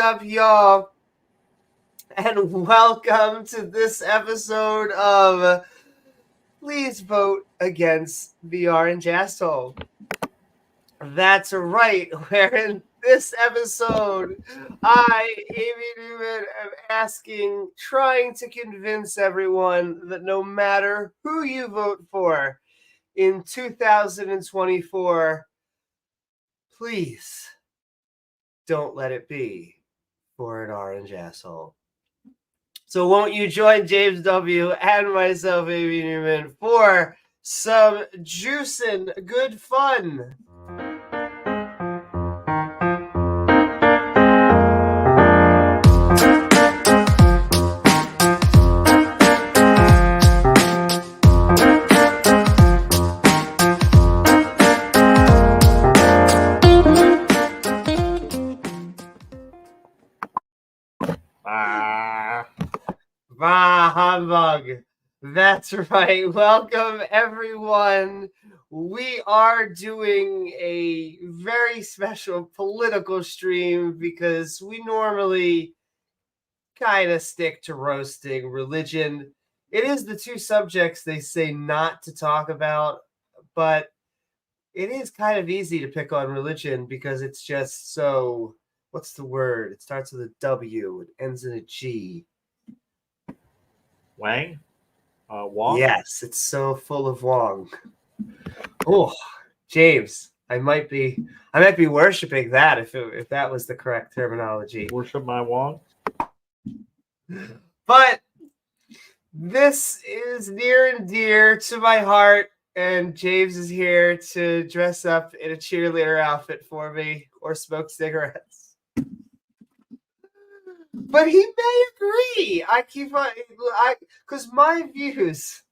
up, y'all? And welcome to this episode of Please Vote Against the Orange Asshole. That's right, where in this episode, I, Amy Newman, am trying to convince everyone that no matter who you vote for in 2024, please don't let it be for an orange asshole. So won't you join James W. and myself, Amy Newman, for some juicing good fun? Bah, humbug. That's right. Welcome, everyone. We are doing a very special political stream because we normally kind of stick to roasting religion. It is the two subjects they say not to talk about, but it is kind of easy to pick on religion because it's just so, what's the word? It starts with a W, it ends in a G. Wang? Wong? Yes, it's so full of Wong. Oh, James, I might be worshiping that if that was the correct terminology. Worship my Wong? But this is near and dear to my heart, and James is here to dress up in a cheerleader outfit for me or smoke cigarettes. But he may agree. Because my views,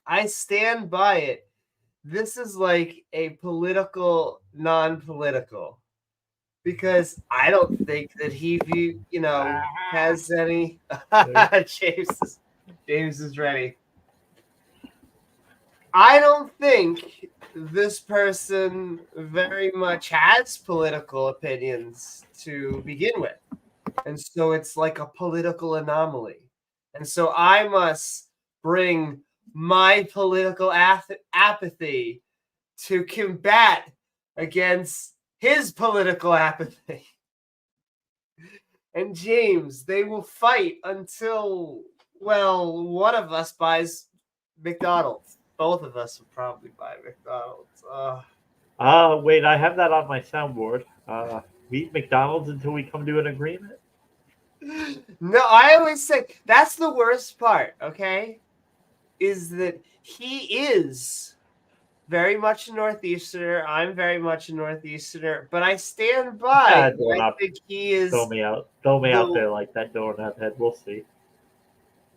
I stand by it. This is like a political, non-political. Because I don't think that he, has any. James is ready. I don't think this person very much has political opinions to begin with. And so it's like a political anomaly. And so I must bring my political apathy to combat against his political apathy. And James, they will fight until, well, one of us buys McDonald's. Both of us will probably buy McDonald's. Wait, I have that on my soundboard. We eat McDonald's until we come to an agreement? No, I always say that's the worst part, okay? Is that he is very much a Northeasterner. I'm very much a Northeasterner, but I stand by. I think he is. Throw me out there like that donut head. We'll see.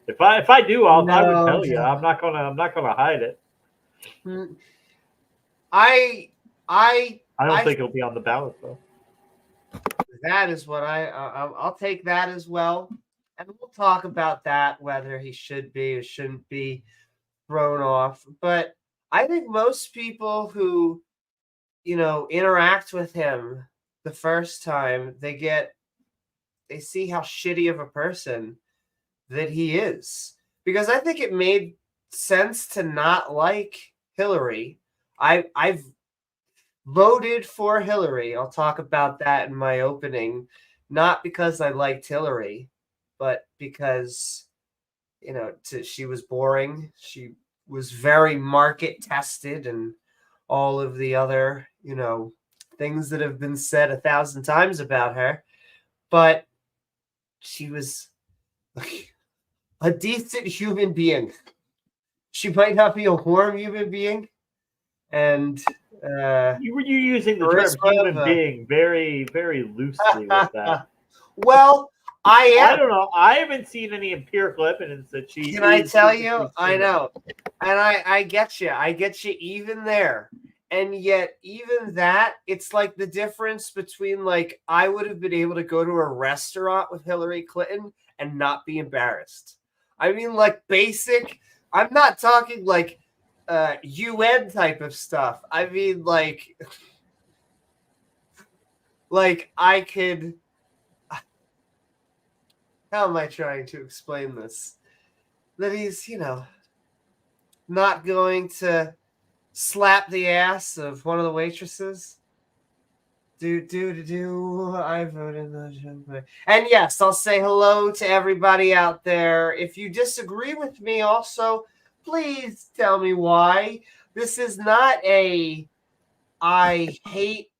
If I do, I would tell you. I'm not gonna hide it. I don't think it'll be on the ballot though. That is what I'll take that as well, and we'll talk about that, whether he should be or shouldn't be thrown off. But I think most people who, interact with him the first time, they see how shitty of a person that he is. Because I think it made sense to not like Hillary. I've voted for Hillary. I'll talk about that in my opening. Not because I liked Hillary, but because, she was boring. She was very market tested and all of the other, things that have been said 1,000 times about her. But she was a decent human being. She might not be a warm human being. And you were using the term human being very, very loosely with that. Well, I don't know. I haven't seen any empirical evidence that she. Can I tell you? I know, and I get you. I get you even there. And yet, even that, it's like the difference between like I would have been able to go to a restaurant with Hillary Clinton and not be embarrassed. I mean, like basic. I'm not talking like UN type of stuff. I mean, like I could how am I trying to explain this? That he's, not going to slap the ass of one of the waitresses. I voted the. And yes, I'll say hello to everybody out there. If you disagree with me, also, please tell me why. This is not a I hate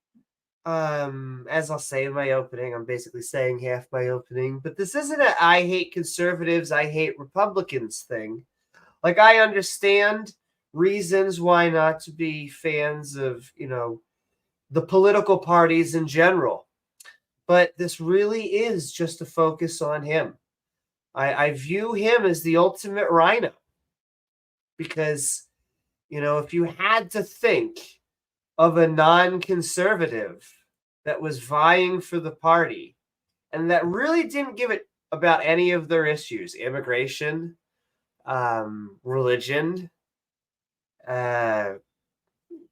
as I'll say in my opening, I'm basically saying half my opening, but this isn't a I hate conservatives, I hate Republicans thing. Like, I understand reasons why not to be fans of, the political parties in general. But this really is just a focus on him. I view him as the ultimate rhino. Because, if you had to think of a non-conservative that was vying for the party and that really didn't give it about any of their issues, immigration, religion,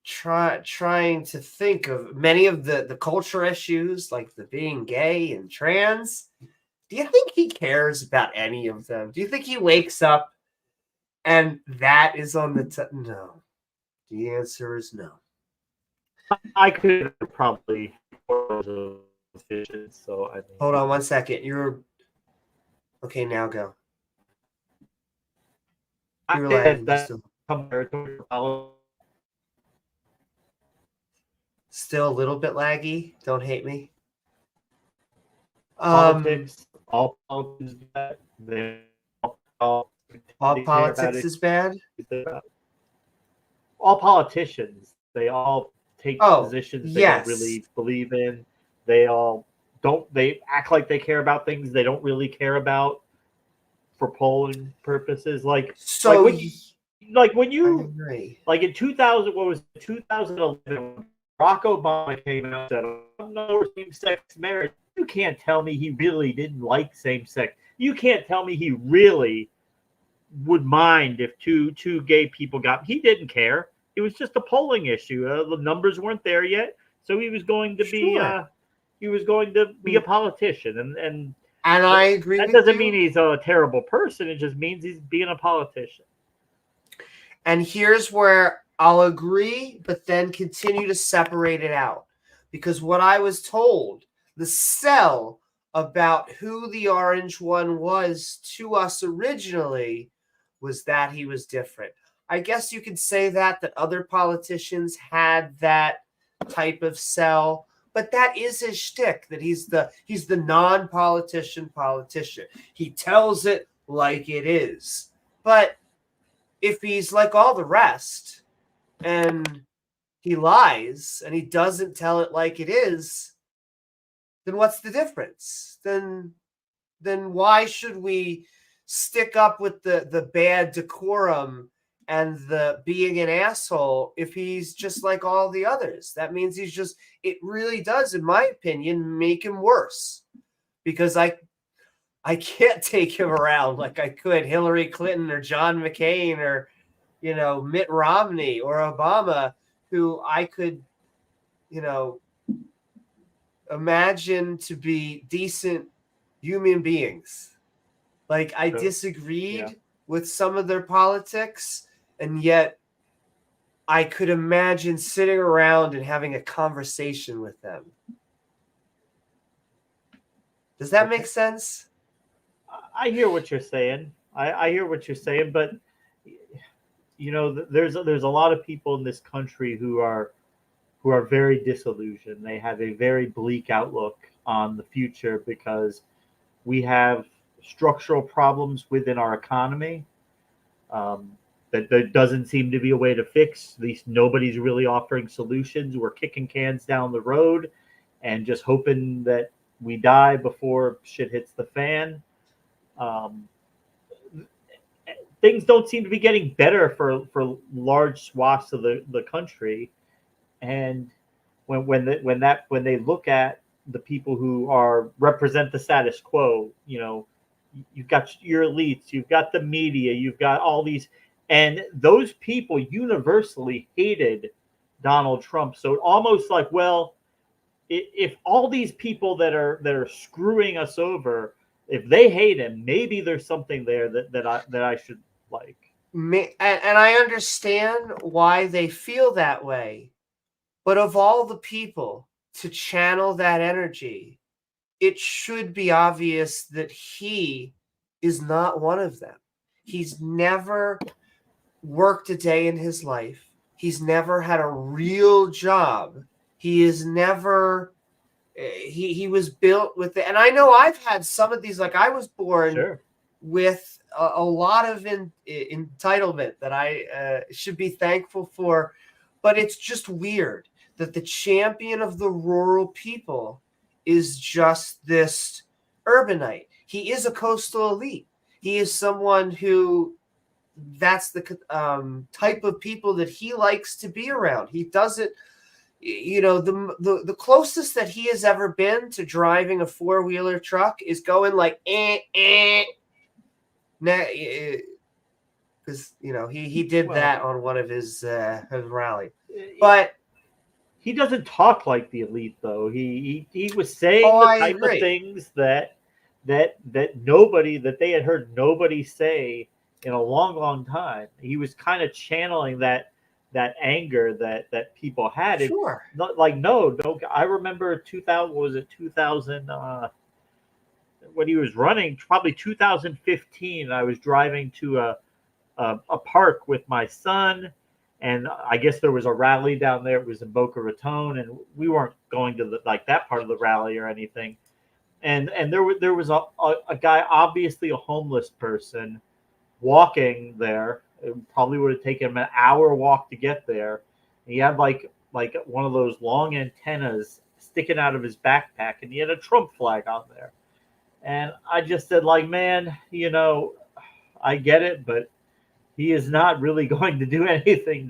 trying to think of many of the culture issues like the being gay and trans. Do you think he cares about any of them? Do you think he wakes up and that is on the no? The answer is no. I could probably so I mean, hold on 1 second. You're okay now. Go. You're lagging still a little bit laggy. Don't hate me. Politics, all politics is bad. All politics is bad. All politicians, they all take positions they don't really believe in. They all don't. They act like they care about things they don't really care about for polling purposes. Like when you like in 2000, what was it, 2011? Barack Obama came out and said, "Oh, no same-sex marriage." You can't tell me he really didn't like same-sex. You can't tell me he really would mind if two gay people got. He didn't care. It was just a polling issue. The numbers weren't there yet, so he was going to be a politician. And I agree. That doesn't mean he's a terrible person. It just means he's being a politician. And here's where I'll agree, but then continue to separate it out. Because what I was told, the sell about who the orange one was to us originally was that he was different. I guess you could say that other politicians had that type of sell, but that is his shtick, that he's the non-politician politician. He tells it like it is. But if he's like all the rest and he lies and he doesn't tell it like it is, then what's the difference? Then why should we stick up with the bad decorum and the being an asshole if he's just like all the others? That means it really does, in my opinion, make him worse. Because I can't take him around like I could Hillary Clinton or John McCain or, Mitt Romney or Obama, who I could, imagine to be decent human beings. Like, I disagreed with some of their politics, and yet I could imagine sitting around and having a conversation with them. Does that make sense? I hear what you're saying. I hear what you're saying, but there's a lot of people in this country who are very disillusioned. They have a very bleak outlook on the future because we have structural problems within our economy that there doesn't seem to be a way to fix. At least nobody's really offering solutions. We're kicking cans down the road and just hoping that we die before shit hits the fan. Things don't seem to be getting better for large swaths of the country. And when they look at the people who represent the status quo, you've got your elites, you've got the media, you've got all these, and those people universally hated Donald Trump. So almost like, well, if all these people that are screwing us over, if they hate him, maybe there's something there that I should like. And I understand why they feel that way. But of all the people to channel that energy, it should be obvious that he is not one of them. He's never worked a day in his life. He's never had a real job. He is never... He was built with it. And I know I've had some of these, like I was born with a lot of entitlement that I should be thankful for. But it's just weird that the champion of the rural people is just this urbanite. He is a coastal elite. He is someone who, that's the type of people that he likes to be around. He doesn't, the closest that he has ever been to driving a four-wheeler truck is going like because he did that on one of his rally. But he doesn't talk like the elite, though. He was saying the type of things that they had heard nobody say in a long time. He was kind of channeling that anger that people had. Sure. Not like no. I remember 2000. Was it 2000? When he was running, probably 2015. I was driving to a park with my son, and I guess there was a rally down there. It was in Boca Raton, and we weren't going to that part of the rally or anything. And there was a guy, obviously a homeless person, walking there. It probably would have taken him an hour walk to get there. He had like one of those long antennas sticking out of his backpack, and he had a Trump flag on there. And I just said, like, man, I get it, but he is not really going to do anything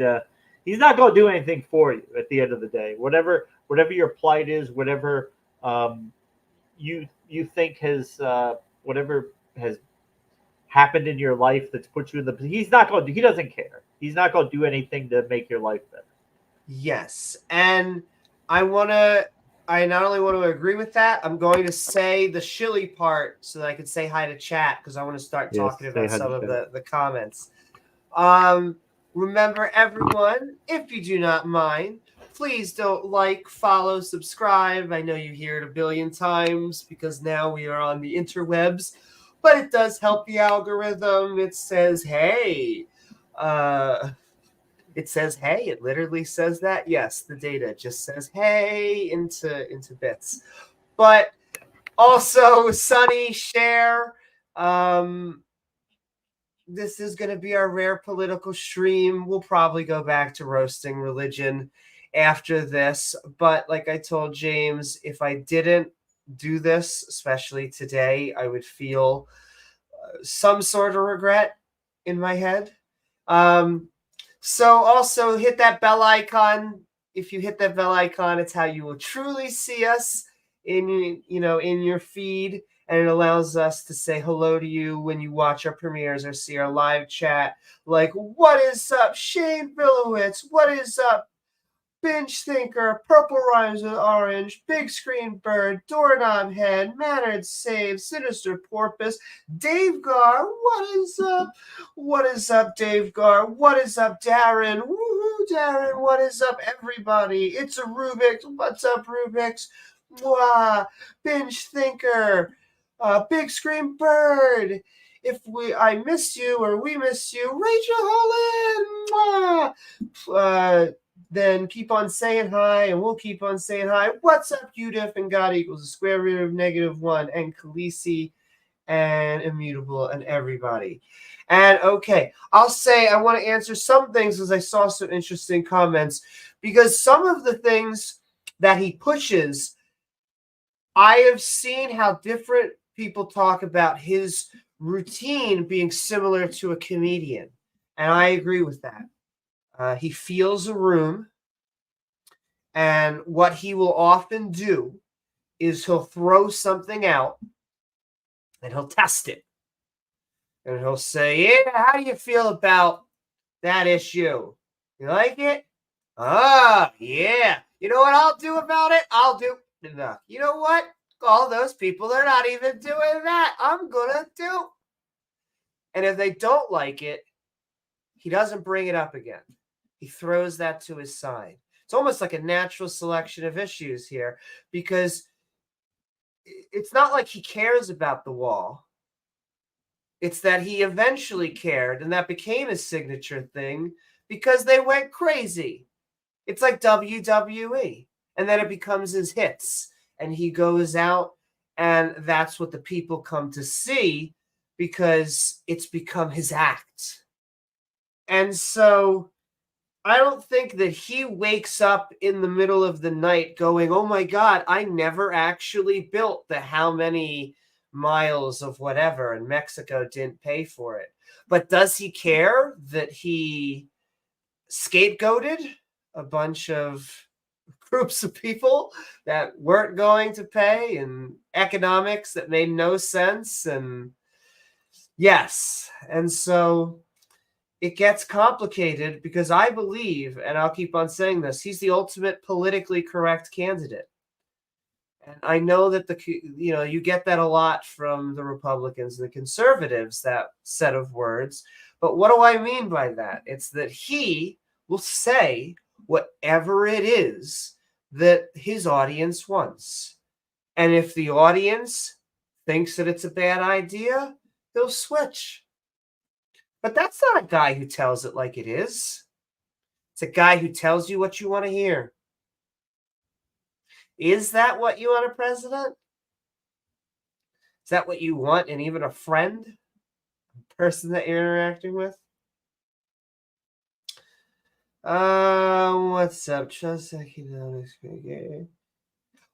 he's not going to do anything for you at the end of the day. Whatever your plight is, whatever you think whatever has happened in your life that's put you in he doesn't care. He's not going to do anything to make your life better. Yes. And I not only want to agree with that, I'm going to say the shilly part so that I can say hi to chat, because I want to start talking about some of the comments. Remember, everyone, if you do not mind, please don't like, follow, subscribe. I know you hear it a billion times because now we are on the interwebs, but it does help the algorithm. It says, hey. It literally says that. Yes, the data just says hey into bits. But also, Sunny, share. This is going to be our rare political stream. We'll probably go back to roasting religion after this. But like I told James, if I didn't do this, especially today, I would feel some sort of regret in my head. So also hit that bell icon. If you hit that bell icon, it's how you will truly see us in your feed, and it allows us to say hello to you when you watch our premieres or see our live chat. Like, what is up, Shane Billowitz? What is up, Binge Thinker, Purple Rhymes with Orange, Big Screen Bird, Doorknob Head, Mannered Save, Sinister Porpoise, davegar, what is up? What is up, davegar? What is up, Darren? Woohoo, Darren, what is up, everybody? It's a Rubiks. What's up, Rubiks? Mwah. Binge Thinker, Big Screen Bird. If I miss you or we miss you, Rachel Holen. Then keep on saying hi, and we'll keep on saying hi. What's up, UDIF and God equals the square root of -1, and Calasia, and Immutable, and everybody. And okay, I'll say I want to answer some things as I saw some interesting comments, because some of the things that he pushes, I have seen how different people talk about his routine being similar to a comedian, and I agree with that. He feels a room, and what he will often do is he'll throw something out, and he'll test it. And he'll say, yeah, how do you feel about that issue? You like it? Ah, yeah. You know what I'll do about it? I'll do enough. You know what? all those people, they're not even doing that. I'm going to do. And if they don't like it, he doesn't bring it up again. He throws that to his side. It's almost like a natural selection of issues here, because it's not like he cares about the wall. It's that he eventually cared, and that became his signature thing because they went crazy. It's like WWE. And then it becomes his hits. And he goes out, and that's what the people come to see because it's become his act. And so I don't think that he wakes up in the middle of the night going, oh my God, I never actually built the how many miles of whatever, and Mexico didn't pay for it. But does he care that he scapegoated a bunch of groups of people that weren't going to pay, and economics that made no sense? And yes. And so it gets complicated because I believe, and I'll keep on saying this, he's the ultimate politically correct candidate. And I know that you get that a lot from the Republicans and the conservatives, that set of words. But what do I mean by that? It's that he will say whatever it is that his audience wants. And if the audience thinks that it's a bad idea, he'll switch. But that's not a guy who tells it like it is. It's a guy who tells you what you want to hear. Is that what you want a president? Is that what you want in even a friend? A person that you're interacting with? What's up? Trust economics.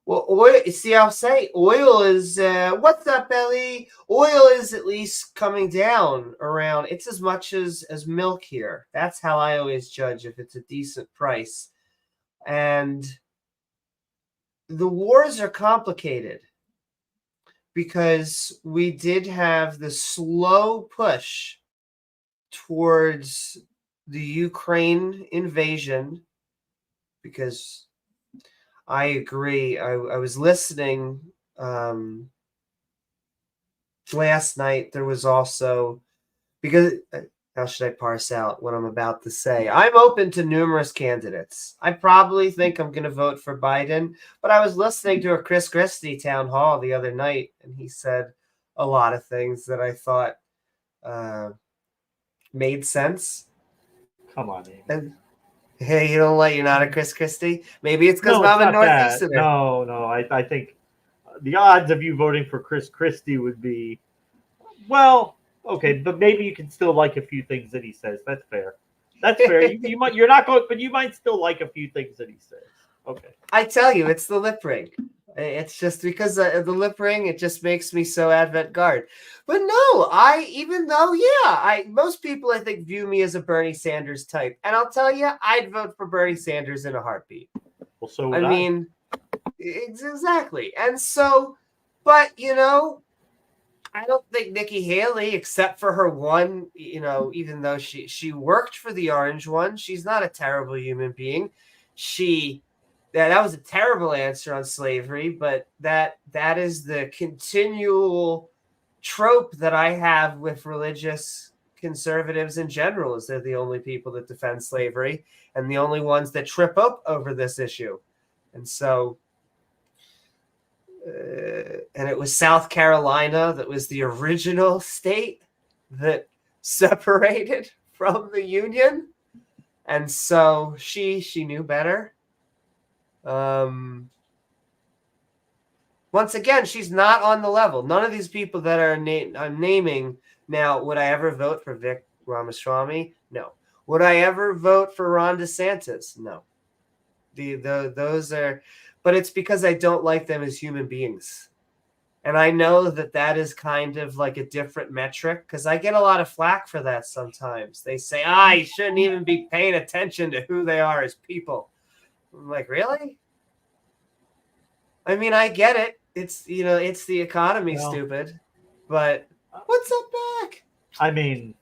Well, oil, see, I'll say oil is, what's up, Ellie? Oil is at least coming down around, it's as much as milk here. That's how I always judge if it's a decent price. And the wars are complicated because we did have the slow push towards the Ukraine invasion, because I agree. I was listening last night. There was also, because how should I parse out what I'm about to say? I'm open to numerous candidates. I probably think I'm going to vote for Biden, but I was listening to a Chris Christie town hall the other night, and he said a lot of things that I thought made sense. Come on, Amy. And hey, you're not a Chris Christie? Maybe it's because I'm a Northeasterner. No. I think the odds of you voting for Chris Christie would be, well, okay, but maybe you can still like a few things that he says. That's fair. That's fair. You're not going, but you might still like a few things that he says. Okay. I tell you, it's the lip ring. It's just because of the lip ring, it just makes me so avant-garde. But no, most people, I think, view me as a Bernie Sanders type. And I'll tell you, I'd vote for Bernie Sanders in a heartbeat. Well, so would I. mean, exactly. And so, but, I don't think Nikki Haley, except for her one, even though she worked for the orange one, she's not a terrible human being. That was a terrible answer on slavery, but that is the continual trope that I have with religious conservatives in general, is they're the only people that defend slavery and the only ones that trip up over this issue. And so, and it was South Carolina that was the original state that separated from the Union. And so she knew better. Once again, she's not on the level. None of these people that I'm naming now, would I ever vote for Vic Ramaswamy? No. Would I ever vote for Ron DeSantis? No. Those are, but it's because I don't like them as human beings. And I know that is kind of like a different metric, because I get a lot of flack for that sometimes. They say, you shouldn't even be paying attention to who they are as people. I'm like, really? I mean, I get it. It's, it's the economy, stupid. But what's up back? I mean,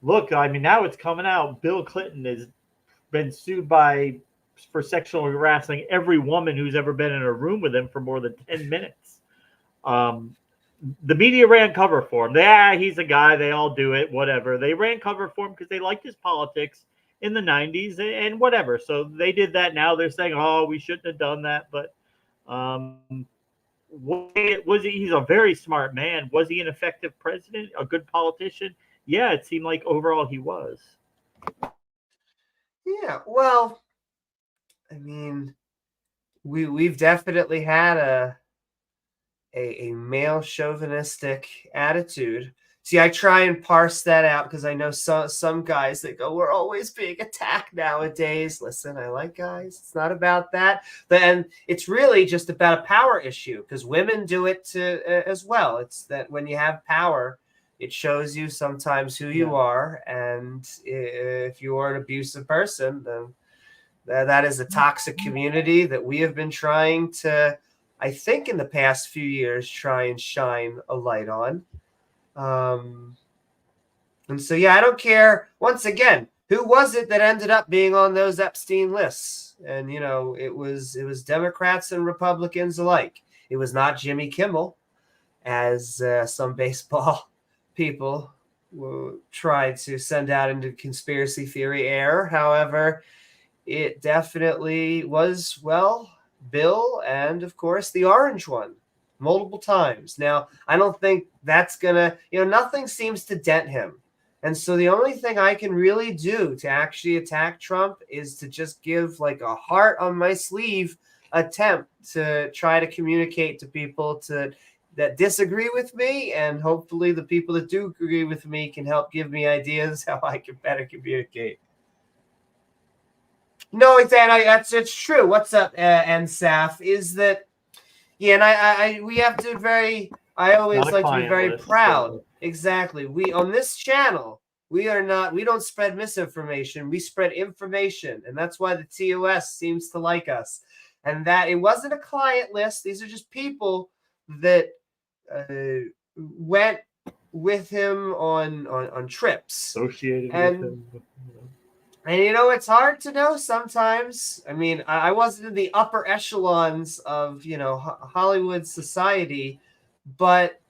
look, now it's coming out. Bill Clinton has been sued by for sexually harassing every woman who's ever been in a room with him for more than 10 minutes. The media ran cover for him. He's a guy. They all do it. Whatever. They ran cover for him because they liked his politics in the 90s and whatever. So they did that. Now they're saying, oh, we shouldn't have done that. But he's a very smart man. Was he an effective president? A good politician? Yeah, it seemed like overall he was. Yeah, well, I mean, we've definitely had a male chauvinistic attitude. See, I try and parse that out because I know some guys that go, we're always being attacked nowadays. Listen, I like guys. It's not about that. And it's really just about a power issue because women do it as well. It's that when you have power, it shows you sometimes who you are. And if you are an abusive person, then that is a toxic community that we have been trying to, I think in the past few years, try and shine a light on. And so, yeah, I don't care. Once again, who was it that ended up being on those Epstein lists? And, you know, it was Democrats and Republicans alike. It was not Jimmy Kimmel, as some baseball people tried to send out into conspiracy theory air. However, it definitely was, well, Bill and, of course, the orange one multiple times. Now, I don't think that's going to, nothing seems to dent him. And so the only thing I can really do to actually attack Trump is to just give like a heart on my sleeve attempt to try to communicate to people that disagree with me. And hopefully the people that do agree with me can help give me ideas how I can better communicate. No, it's true. What's up, NSAF? Is that, and we have to I always like to be very proud. So. Exactly. We, on this channel, we don't spread misinformation. We spread information. And that's why the TOS seems to like us. And that it wasn't a client list. These are just people that went with him on trips. Associated with him. And, it's hard to know sometimes. I mean, I wasn't in the upper echelons of, Hollywood society. But,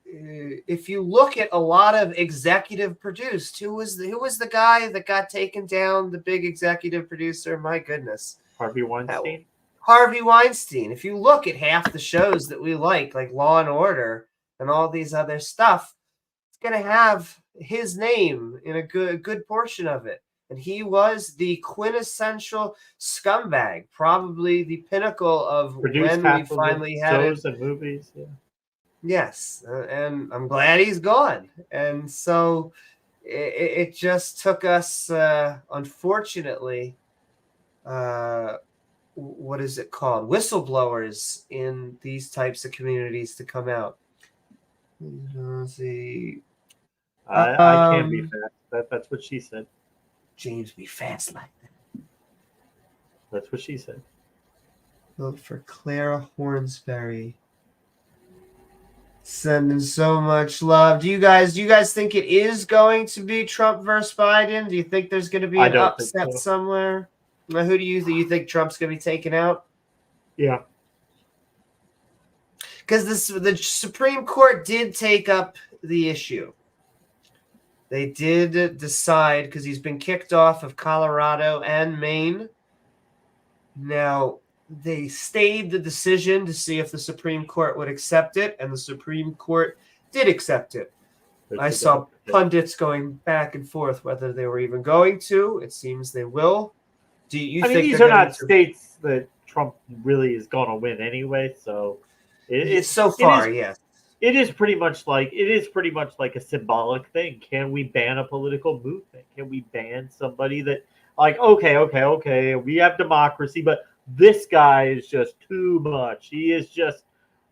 if you look at a lot of executive produced, who was the guy that got taken down, the big executive producer? My goodness. Harvey Weinstein? Harvey Weinstein. If you look at half the shows that we like Law and Order and all these other stuff, it's going to have his name in a good portion of it. And he was the quintessential scumbag, probably the pinnacle of produced when we finally had shows and movies. Yeah. Yes, and I'm glad he's gone. And so it just took us, unfortunately, what is it called? Whistleblowers in these types of communities to come out. Let's see. I can be fast. That's what she said. James be fast like that. That's what she said. Vote for Clara Hornsberry. Sending so much love. Do you guys think it is going to be Trump versus Biden? Do you think there's going to be an upset somewhere? Who do you think? You think Trump's going to be taken out? Yeah. Because the Supreme Court did take up the issue. They did decide, because he's been kicked off of Colorado and Maine. Now, they stayed the decision to see if the Supreme Court would accept it, and the Supreme Court did accept it. I saw pundits going back and forth whether they were even going to. It seems they will. Do you think these are not states that Trump really is going to win anyway? So it's so far, yes. It is pretty much like a symbolic thing. Can we ban a political movement? Can we ban somebody that okay, we have democracy, but this guy is just too much. He is just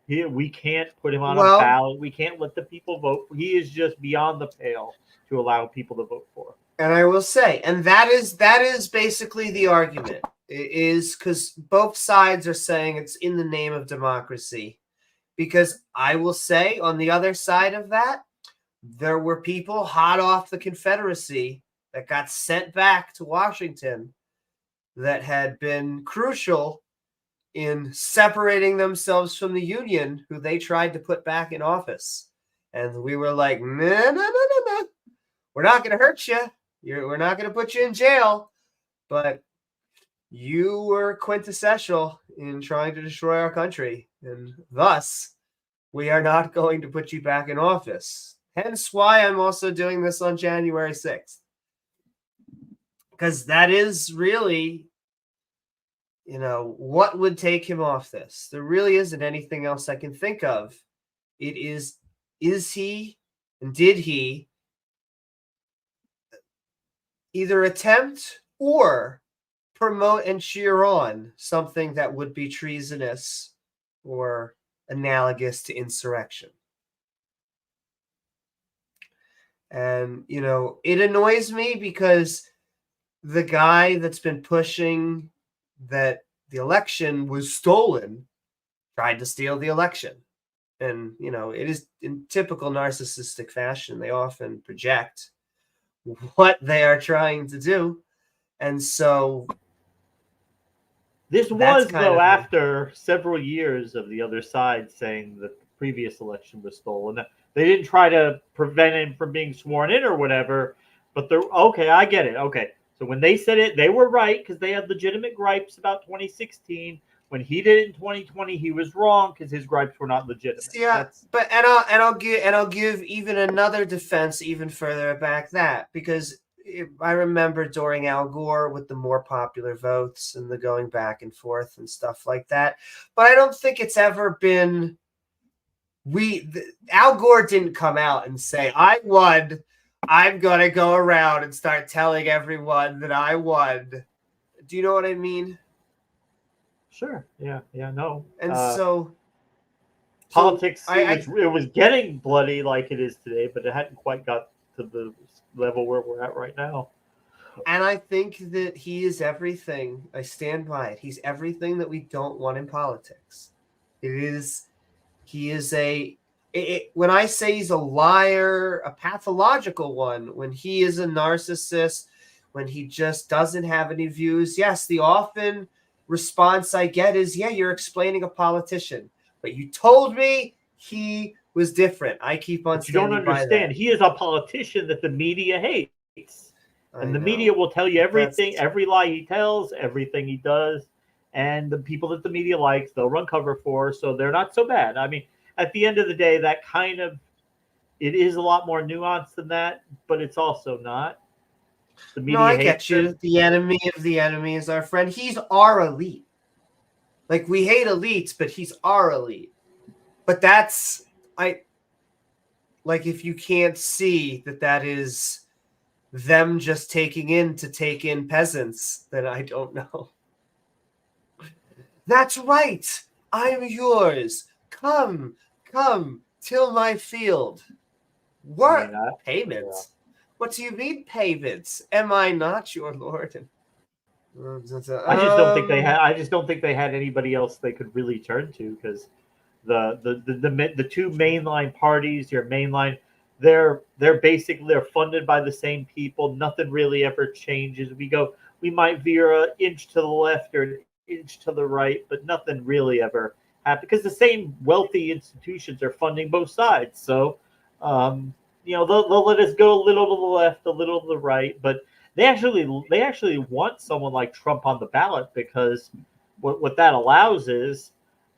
we can't put him on a ballot. We can't let the people vote. He is just beyond the pale to allow people to vote for. And I will say, and that is basically the argument, is because both sides are saying it's in the name of democracy. Because I will say, on the other side of that, there were people hot off the Confederacy that got sent back to Washington that had been crucial in separating themselves from the Union, who they tried to put back in office. And we were like, no. We're not going to hurt you. We're not going to put you in jail. But you were quintessential in trying to destroy our country. And thus, we are not going to put you back in office. Hence why I'm also doing this on January 6th. Because that is really, what would take him off this? There really isn't anything else I can think of. It is he and did he either attempt or promote and cheer on something that would be treasonous or analogous to insurrection? And, it annoys me because the guy that's been pushing that the election was stolen tried to steal the election. And, it is in typical narcissistic fashion. They often project what they are trying to do. And so this was, though, after several years of the other side saying that the previous election was stolen. They didn't try to prevent him from being sworn in or whatever, but they're okay. I get it. Okay. So when they said it, they were right because they had legitimate gripes about 2016. When he did it in 2020, he was wrong because his gripes were not legitimate. Yeah, but I'll give even another defense even further back that, because I remember during Al Gore with the more popular votes and the going back and forth and stuff like that. But I don't think it's ever been. Al Gore didn't come out and say, "I won. I'm gonna go around and start telling everyone that I won." Do you know what I mean? Sure. Yeah. No. And so politics, it was getting bloody like it is today, but it hadn't quite got to the level where we're at right now. And I think that he is everything. I stand by it. He's everything that we don't want in politics. He is when I say he's a liar, a pathological one, when he is a narcissist, when he just doesn't have any views. Yes, the often response I get is, yeah, you're explaining a politician, but you told me he was different. I keep on standing by that. You don't understand. He is a politician that the media hates. And the media will tell you everything, every lie he tells, everything he does. And the people that the media likes, they'll run cover for, so they're not so bad. I mean, at the end of the day, it is a lot more nuanced than that, but it's also not. The media I get you. The enemy of the enemy is our friend. He's our elite. Like, we hate elites, but he's our elite. But if you can't see that is them just take in peasants, then I don't know. That's right. I'm yours. Come, till my field. What? Payments? Yeah. What do you mean payments? Am I not your lord? I just don't think they had anybody else they could really turn to, because the two mainline parties, your mainline, they're funded by the same people. Nothing really ever changes. We might veer an inch to the left or an inch to the right, but nothing really ever happens because the same wealthy institutions are funding both sides. So, they'll let us go a little to the left, a little to the right, but they actually want someone like Trump on the ballot, because what that allows is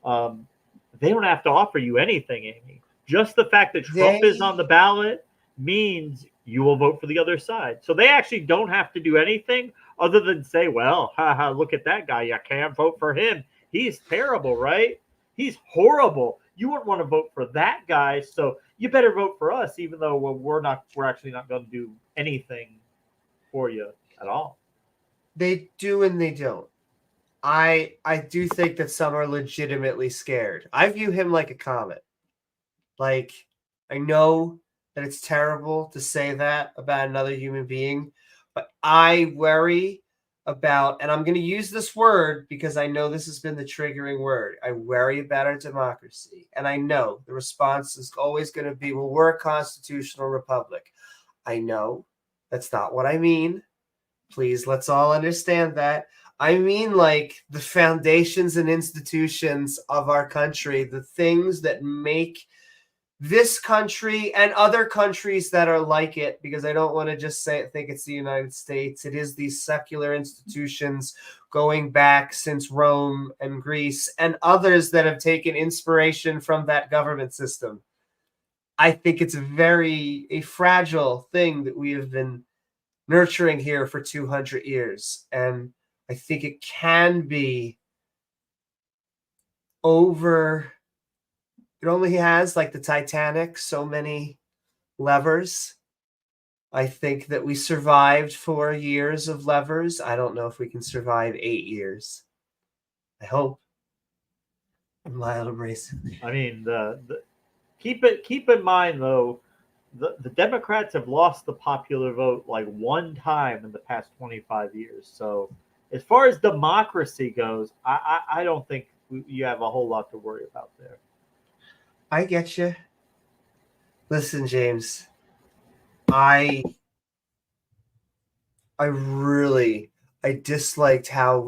they don't have to offer you anything, Amy. Just the fact that Trump is on the ballot means you will vote for the other side. So they actually don't have to do anything other than say, well, look at that guy. You can't vote for him. He's terrible, right? He's horrible. You wouldn't want to vote for that guy. So you better vote for us, even though we're actually not going to do anything for you at all. They do and they don't. I do think that some are legitimately scared. I view him like a comet. Like, I know that it's terrible to say that about another human being, but I worry about, and I'm going to use this word because I know this has been the triggering word. I worry about our democracy. And I know the response is always going to be, well, we're a constitutional republic. I know that's not what I mean. Please, let's all understand that. I mean, like, the foundations and institutions of our country, the things that make this country and other countries that are like it, because I don't want to just think it's the United States. It is these secular institutions going back since Rome and Greece and others that have taken inspiration from that government system. I think it's a fragile thing that we have been nurturing here for 200 years. And I think it can be over. It only has, like the Titanic, so many levers. I think that we survived 4 years of levers. I don't know if we can survive 8 years. I hope. Mild embrace. I mean, keep in mind though, the Democrats have lost the popular vote like one time in the past 25 years. So as far as democracy goes, I don't think you have a whole lot to worry about there. I get you. Listen, James, I disliked how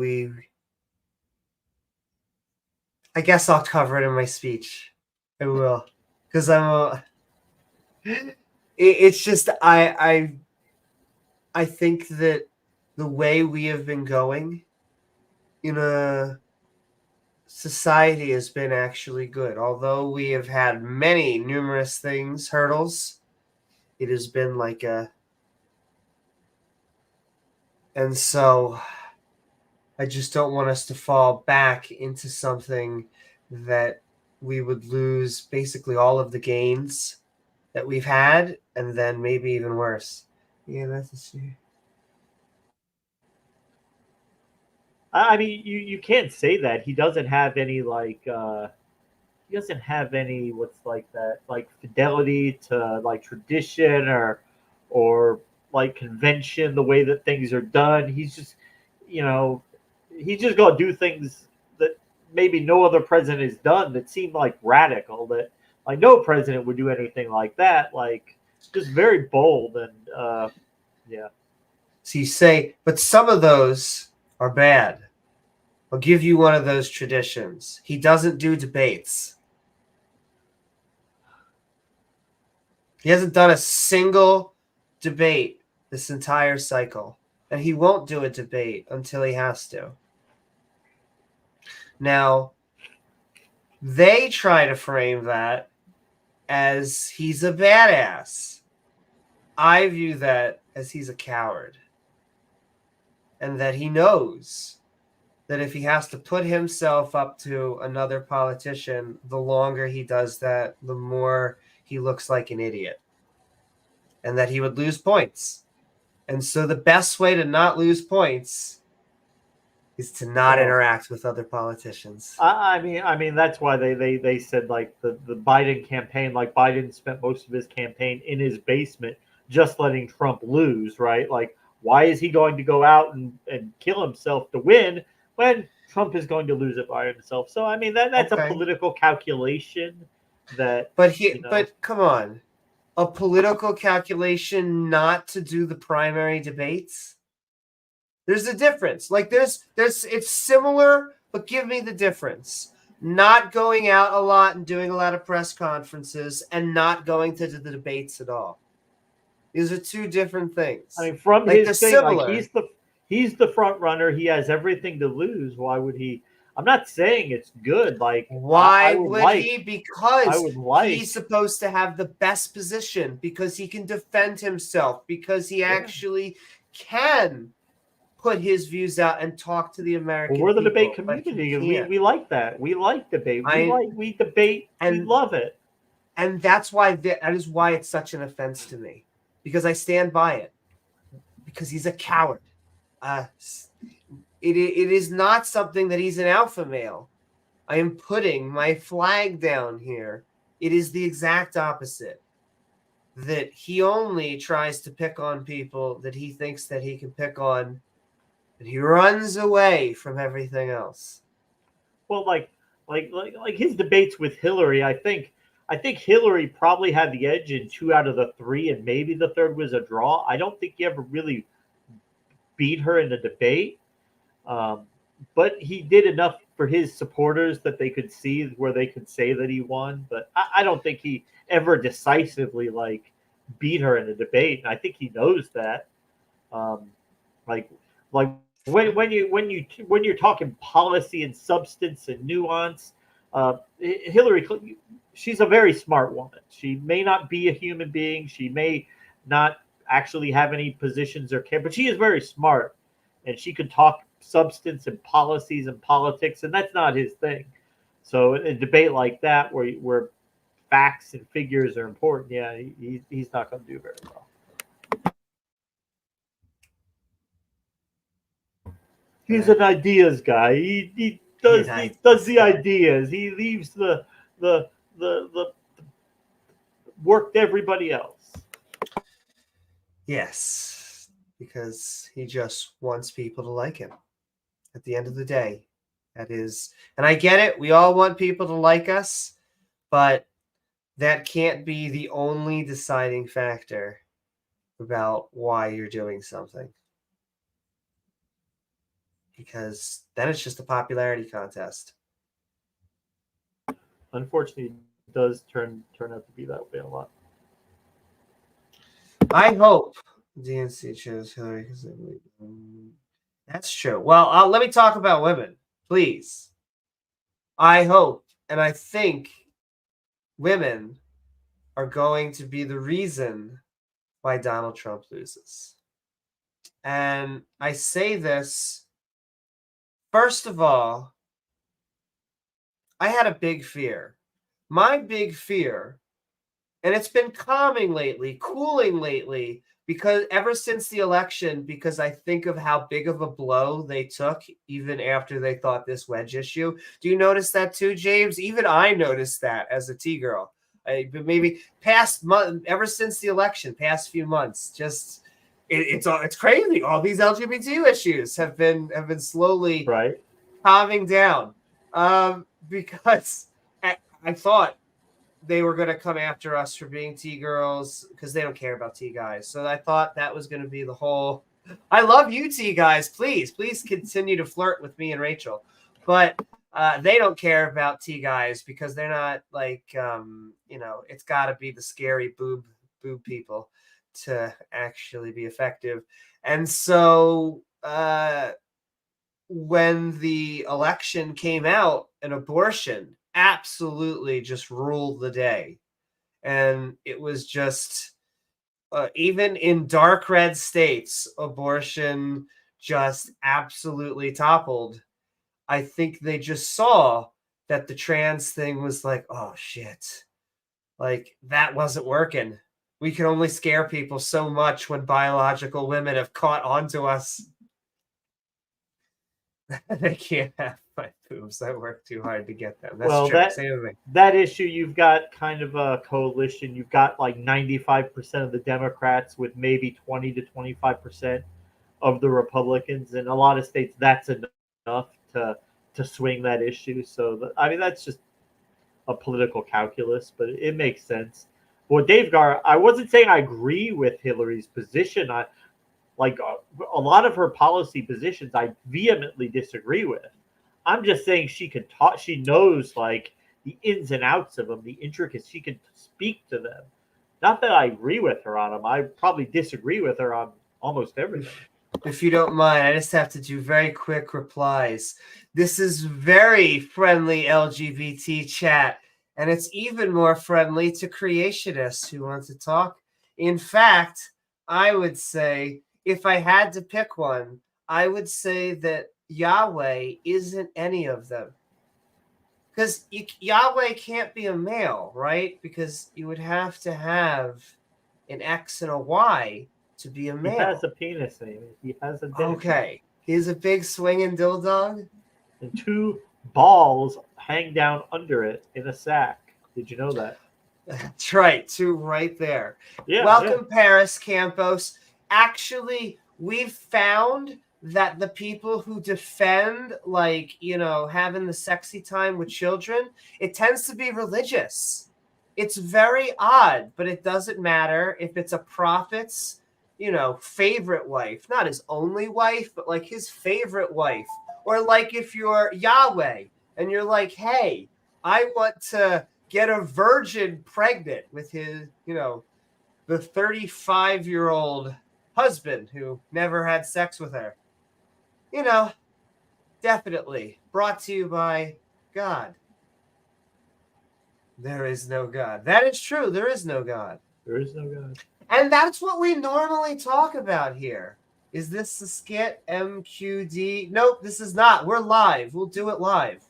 I guess I'll cover it in my speech. I will, because it's just I think that the way we have been going in a society has been actually good. Although we have had numerous hurdles, it has been like and so I just don't want us to fall back into something that we would lose basically all of the gains that we've had, and then maybe even worse. Yeah, that's a I mean, you can't say that. He doesn't have any he doesn't have any what's like that, like fidelity to like tradition or like convention, the way that things are done. He's just, he's just gonna do things that maybe no other president has done that seem like radical, that like no president would do anything like that. Like just very bold and yeah. So you say, but some of those are bad. I'll give you one of those traditions. He doesn't do debates. He hasn't done a single debate this entire cycle. And he won't do a debate until he has to. Now, they try to frame that as he's a badass. I view that as he's a coward. And that he knows that if he has to put himself up to another politician, the longer he does that, the more he looks like an idiot. And that he would lose points. And so the best way to not lose points is to not interact with other politicians. I mean that's why they said like the Biden campaign, like Biden spent most of his campaign in his basement just letting Trump lose, right? Like, why is he going to go out and kill himself to win when Trump is going to lose it by himself? So I mean that's a political calculation that. But come on, a political calculation not to do the primary debates. There's a difference. Like there's it's similar, but give me the difference. Not going out a lot and doing a lot of press conferences and not going to the debates at all. These are two different things. I mean, from like his thing, like he's the front runner. He has everything to lose. Why would he? I'm not saying it's good. Like, why would he? Because he's supposed to have the best position, because he can defend himself, because he actually can put his views out and talk to the American people. We're the debate community. We like that. We like debate. We debate and we love it. And that's why that is why it's such an offense to me. Because I stand by it. Because he's a coward. It is not something that he's an alpha male. I am putting my flag down here. It is the exact opposite. That he only tries to pick on people that he thinks that he can pick on, and he runs away from everything else. Well, like his debates with Hillary, I think Hillary probably had the edge in 2 out of the 3, and maybe the third was a draw. I don't think he ever really beat her in the debate. But he did enough for his supporters that they could see where they could say that he won. But I don't think he ever decisively like beat her in a debate. And I think he knows that. Like when you're talking policy and substance and nuance, Hillary Clinton, she's a very smart woman. She may not be a human being. She may not actually have any positions or care, but she is very smart, and she can talk substance and policies and politics, and that's not his thing. So in a debate like that, where facts and figures are important, yeah, he's not going to do very well. He's an ideas guy. He does the ideas. He leaves the work to everybody else. Yes, because he just wants people to like him. At the end of the day, that is, and I get it. We all want people to like us, but that can't be the only deciding factor about why you're doing something. Because then it's just a popularity contest. Unfortunately, it does turn out to be that way a lot. I hope DNC chose Hillary because that's true. Well, let me talk about women, please. I hope and I think women are going to be the reason why Donald Trump loses. And I say this, first of all, I had a big fear. My big fear, and it's been cooling lately, because ever since the election, because I think of how big of a blow they took even after they thought this wedge issue. Do you notice that too, James? Even I noticed that as a T-girl. Maybe past month, ever since the election, past few months, just it's crazy. All these LGBT issues have been slowly calming down, because I thought they were going to come after us for being T-girls because they don't care about T-guys. So I thought that was going to be the whole, I love you T-guys. Please continue to flirt with me and Rachel. But they don't care about T-guys because they're not like, it's got to be the scary boob people to actually be effective. And so when the election came out, an abortion absolutely just ruled the day. And it was just, even in dark red states, abortion just absolutely toppled. I think they just saw that the trans thing was like, oh shit, like that wasn't working. We can only scare people so much when biological women have caught onto us. They can't have my boobs. I work too hard to get them. That's true. That issue, you've got kind of a coalition. You've got like 95% of the Democrats with maybe 20 to 25% of the Republicans. In a lot of states, that's enough to swing that issue. So, that's just a political calculus, but it makes sense. Well, davegar, I wasn't saying I agree with Hillary's position. Like a lot of her policy positions, I vehemently disagree with. I'm just saying she can talk. She knows like the ins and outs of them, the intricacies. She can speak to them. Not that I agree with her on them. I probably disagree with her on almost everything. If you don't mind, I just have to do very quick replies. This is very friendly LGBT chat, and it's even more friendly to creationists who want to talk. In fact, I would say, if I had to pick one, I would say that Yahweh isn't any of them. Because Yahweh can't be a male, right? Because you would have to have an X and a Y to be a male. He has a penis, Amy. He has a dick. Okay. He's a big swinging dildo. And 2 balls hang down under it in a sack. Did you know that? That's right. 2 right there. Yeah. Welcome, Paris Campos. Actually, we've found that the people who defend, like, having the sexy time with children, it tends to be religious. It's very odd, but it doesn't matter if it's a prophet's, favorite wife, not his only wife, but like his favorite wife Or like if you're Yahweh and you're like, hey, I want to get a virgin pregnant with his, the 35-year-old husband who never had sex with her. Definitely brought to you by God. There is no God. That is true. There is no God. There is no God. And that's what we normally talk about here. Is this the skit MQD? Nope, this is not. We're live. We'll do it live.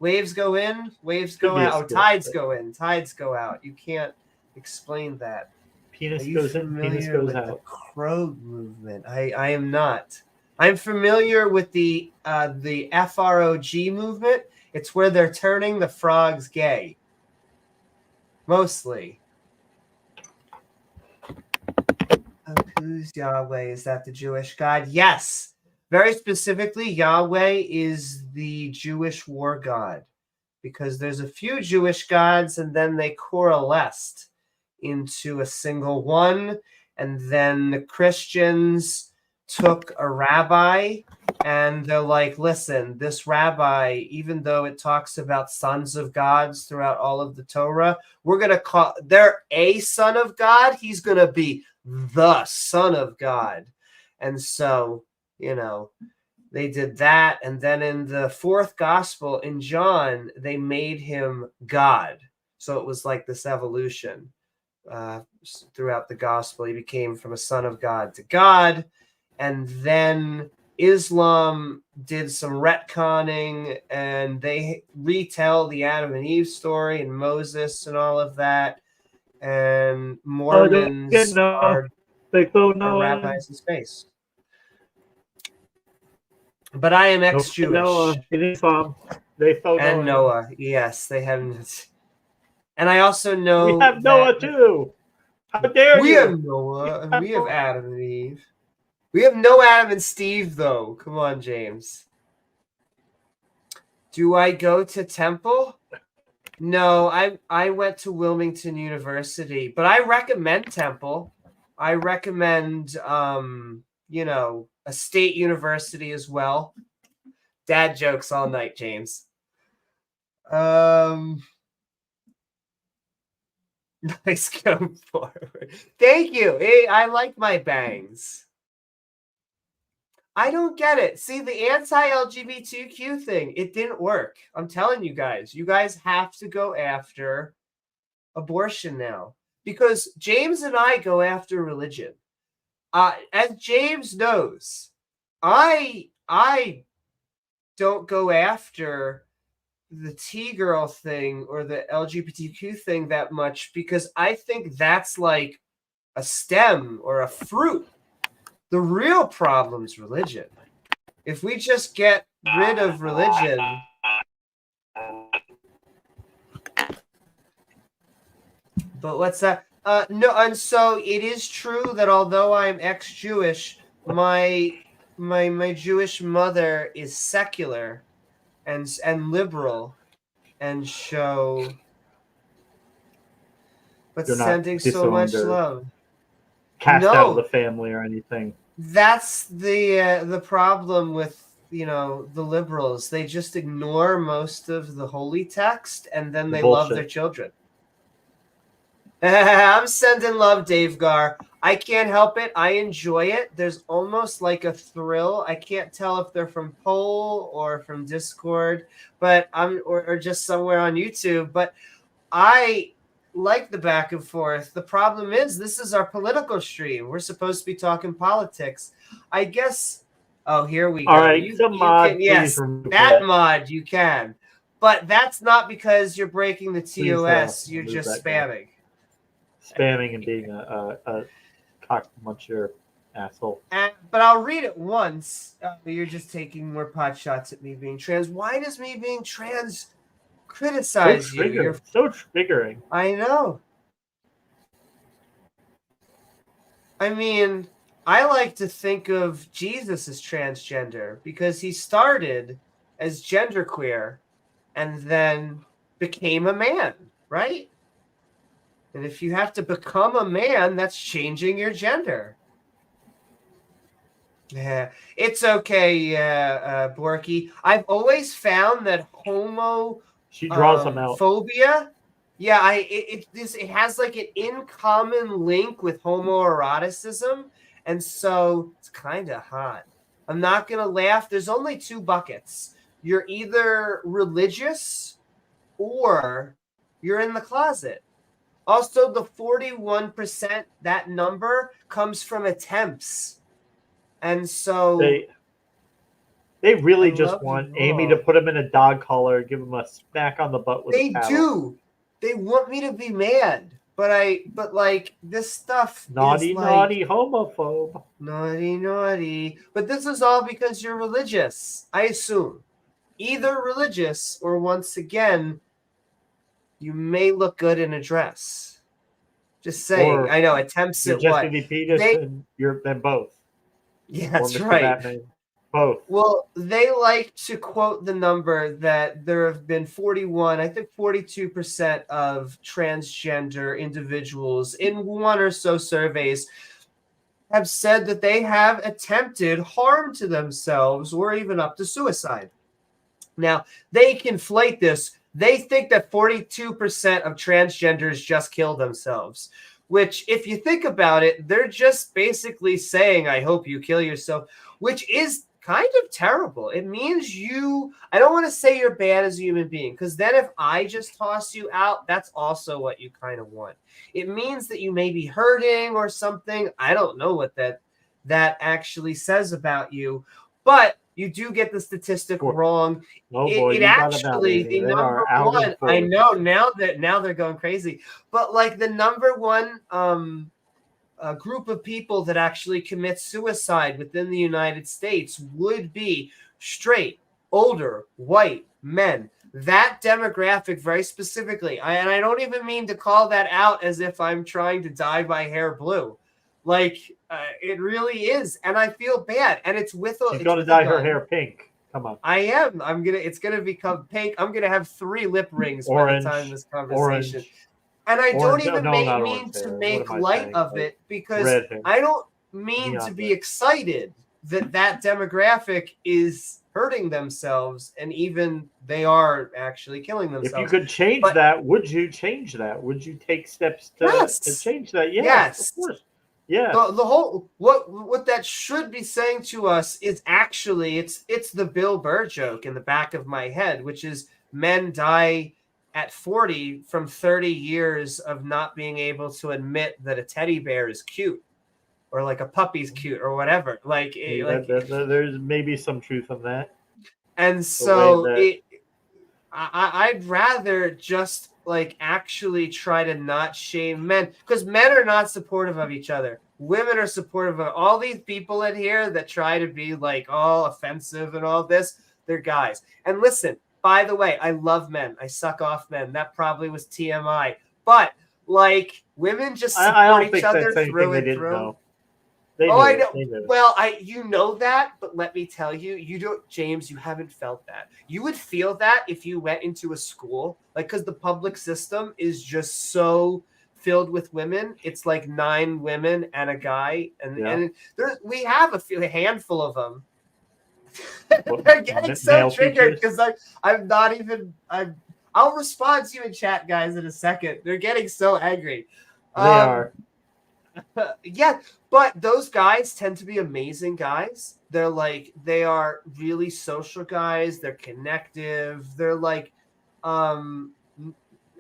Waves go in, waves go out. Tides go in, tides go out. You can't explain that. Penis goes in, penis goes out. The Crow movement. I am not. I'm familiar with the FROG movement. It's where they're turning the frogs gay. Mostly. Who's Yahweh? Is that the Jewish God? Yes. Very specifically, Yahweh is the Jewish war god, because there's a few Jewish gods and then they coalesced into a single one. And then the Christians took a rabbi and they're like, listen, this rabbi, even though it talks about sons of gods throughout all of the Torah, we're going to call, they're a son of God. He's going to be the Son of God. And so, they did that. And then in the fourth gospel in John, they made him God. So it was like this evolution throughout the gospel. He became from a son of God to God. And then Islam did some retconning and they retell the Adam and Eve story and Moses and all of that. And Mormons are rabbis in space. But I am ex-Jewish. Noah. And Noah. Yes, they haven't. And I also know we have Noah too. How dare you? We have Noah and we have Adam and Eve. We have no Adam and Steve, though. Come on, James. Do I go to Temple? No, I went to Wilmington University, but I recommend Temple. I recommend, a state university as well. Dad jokes all night, James. Nice go forward. Thank you. Hey, I like my bangs. I don't get it. See, the anti-LGBTQ thing, it didn't work. I'm telling you guys. You guys have to go after abortion now. Because James and I go after religion. As James knows, I don't go after the T-girl thing or the LGBTQ thing that much because I think that's like a stem or a fruit. The real problem is religion. If we just get rid of religion, but what's that? No, and so it is true that although I'm ex-Jewish, my Jewish mother is secular and liberal, and so, but you're sending so much love. Cast out of the family or anything. That's the problem with the liberals. They just ignore most of the holy text and then they love their children. I'm sending love, Davegar. I can't help it. I enjoy it. There's almost like a thrill. I can't tell if they're from Poll or from Discord, but or just somewhere on YouTube. But I like the back and forth. The problem is this is our political stream. We're supposed to be talking politics. I guess. Oh, here we go. All right, yes, that mod you can, but that's not because you're breaking the TOS. You're just spamming. Spamming and being a cock muncher asshole. But I'll read it once. You're just taking more pot shots at me being trans. Why does me being trans criticize you? You're so triggering. I know. I mean, I like to think of Jesus as transgender because he started as genderqueer and then became a man, right? And if you have to become a man, that's changing your gender. Yeah, it's okay, Borky. I've always found that she draws them out. phobia. Yeah, it has like an in common link with homoeroticism, and so it's kind of hot. I'm not gonna laugh. There's only two buckets. You're either religious or you're in the closet. Also, the 41%, that number comes from attempts. And so they really just want Amy to put him in a dog collar, give him a smack on the butt with a paddle. They do. They want me to be mad. But like this stuff naughty, is like, naughty homophobe. Naughty, naughty. But this is all because you're religious, I assume. Either religious or, once again, you may look good in a dress. Just saying. Or I know, attempts at what? You're then both. Yeah, that's right. Batman. Both. Well, they like to quote the number that there have been 41, I think 42% of transgender individuals in one or so surveys have said that they have attempted harm to themselves or even up to suicide. Now, they conflate this. They think that 42% of transgenders just kill themselves, which, if you think about it, they're just basically saying, I hope you kill yourself, which is kind of terrible. It means I don't want to say you're bad as a human being, because then if I just toss you out, that's also what you kind of want. It means that you may be hurting or something. I don't know what that actually says about you, but you do get the statistic wrong. It actually, the number one, I know now they're going crazy, but like the number one group of people that actually commit suicide within the United States would be straight, older, white men. That demographic very specifically. And I don't even mean to call that out as if I'm trying to dye my hair blue. Like, it really is. And I feel bad. And it's with a... She's going to dye her hair pink. Come on. I am. It's going to become pink. I'm going to have 3 lip rings by the time of this conversation. Orange. And I don't even mean to make light of it, because I don't mean to be excited that demographic is hurting themselves, and even they are actually killing themselves. If you could change that, would you change that? Would you take steps to change that? Yes, of course. Yeah. The whole what that should be saying to us is actually it's the Bill Burr joke in the back of my head, which is men die at 40 from 30 years of not being able to admit that a teddy bear is cute, or like a puppy's cute, or whatever. There's maybe some truth in that. And so I'd rather just like actually try to not shame men, because men are not supportive of each other. Women are supportive of all these people in here that try to be like all offensive and all this. They're guys. And listen, by the way, I love men. I suck off men. That probably was TMI. But like, women just support each other through and through. I know. Well, you know that, but let me tell you, you don't, James. You haven't felt that. You would feel that if you went into a school, like, because the public system is just so filled with women. It's like 9 women and a guy, and we have a handful of them. They're getting so triggered because I'm not even. I'll respond to you in chat, guys, in a second. They're getting so angry. They are. Yeah, but those guys tend to be amazing guys. They are really social guys. They're connective. They're like, a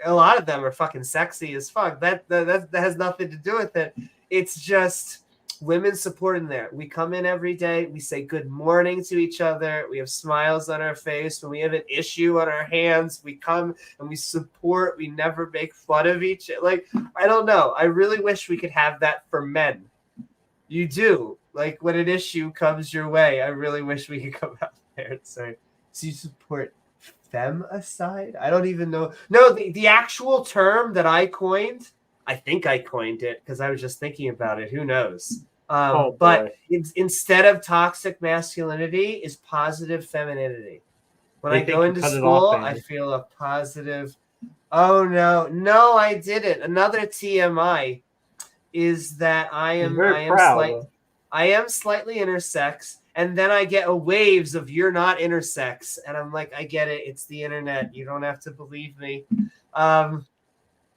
lot of them are fucking sexy as fuck. That has nothing to do with it. It's just women supporting there. We come in every day. We say good morning to each other. We have smiles on our face. When we have an issue on our hands, we come and we support. We never make fun of each other. Like, I don't know. I really wish we could have that for men. You do. Like, when an issue comes your way, I really wish we could come out there and say, so you support femicide? I don't even know. No, the actual term that I coined, I think I coined it because I was just thinking about it. Who knows? But instead of toxic masculinity is positive femininity. When I go into school, I feel a positive. Oh, no, I didn't. Another TMI is that I am I am slightly intersex, and then I get a waves of you're not intersex, and I'm like, I get it. It's the internet. You don't have to believe me.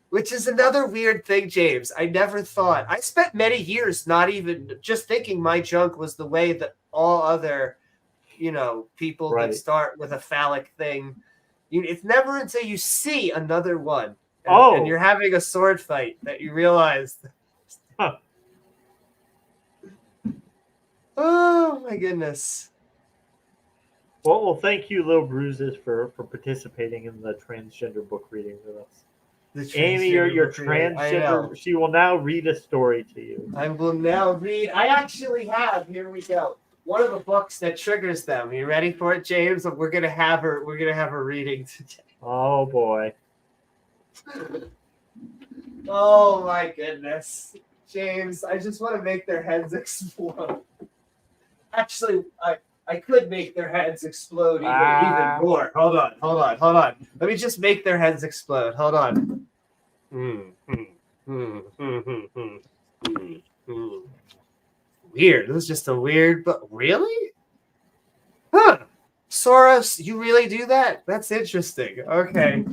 Which is another weird thing, James. I never thought. I spent many years not even just thinking my junk was the way that all other, people that start with a phallic thing. It's never until you see another one and you're having a sword fight that you realize. Huh. Oh my goodness. Well, thank you, Little Bruises, for participating in the transgender book reading with us. Amy, your transgender. She will now read a story to you. I will now read. I actually have. Here we go. One of the books that triggers them. You ready for it, James? We're gonna have her. We're gonna have her reading today. Oh boy. Oh my goodness, James! I just want to make their heads explode. Actually, I could make their heads explode even more. Hold on. Let me just make their heads explode. Hold on. Weird. This is just a weird, but really? Huh. Soros, you really do that? That's interesting. Okay.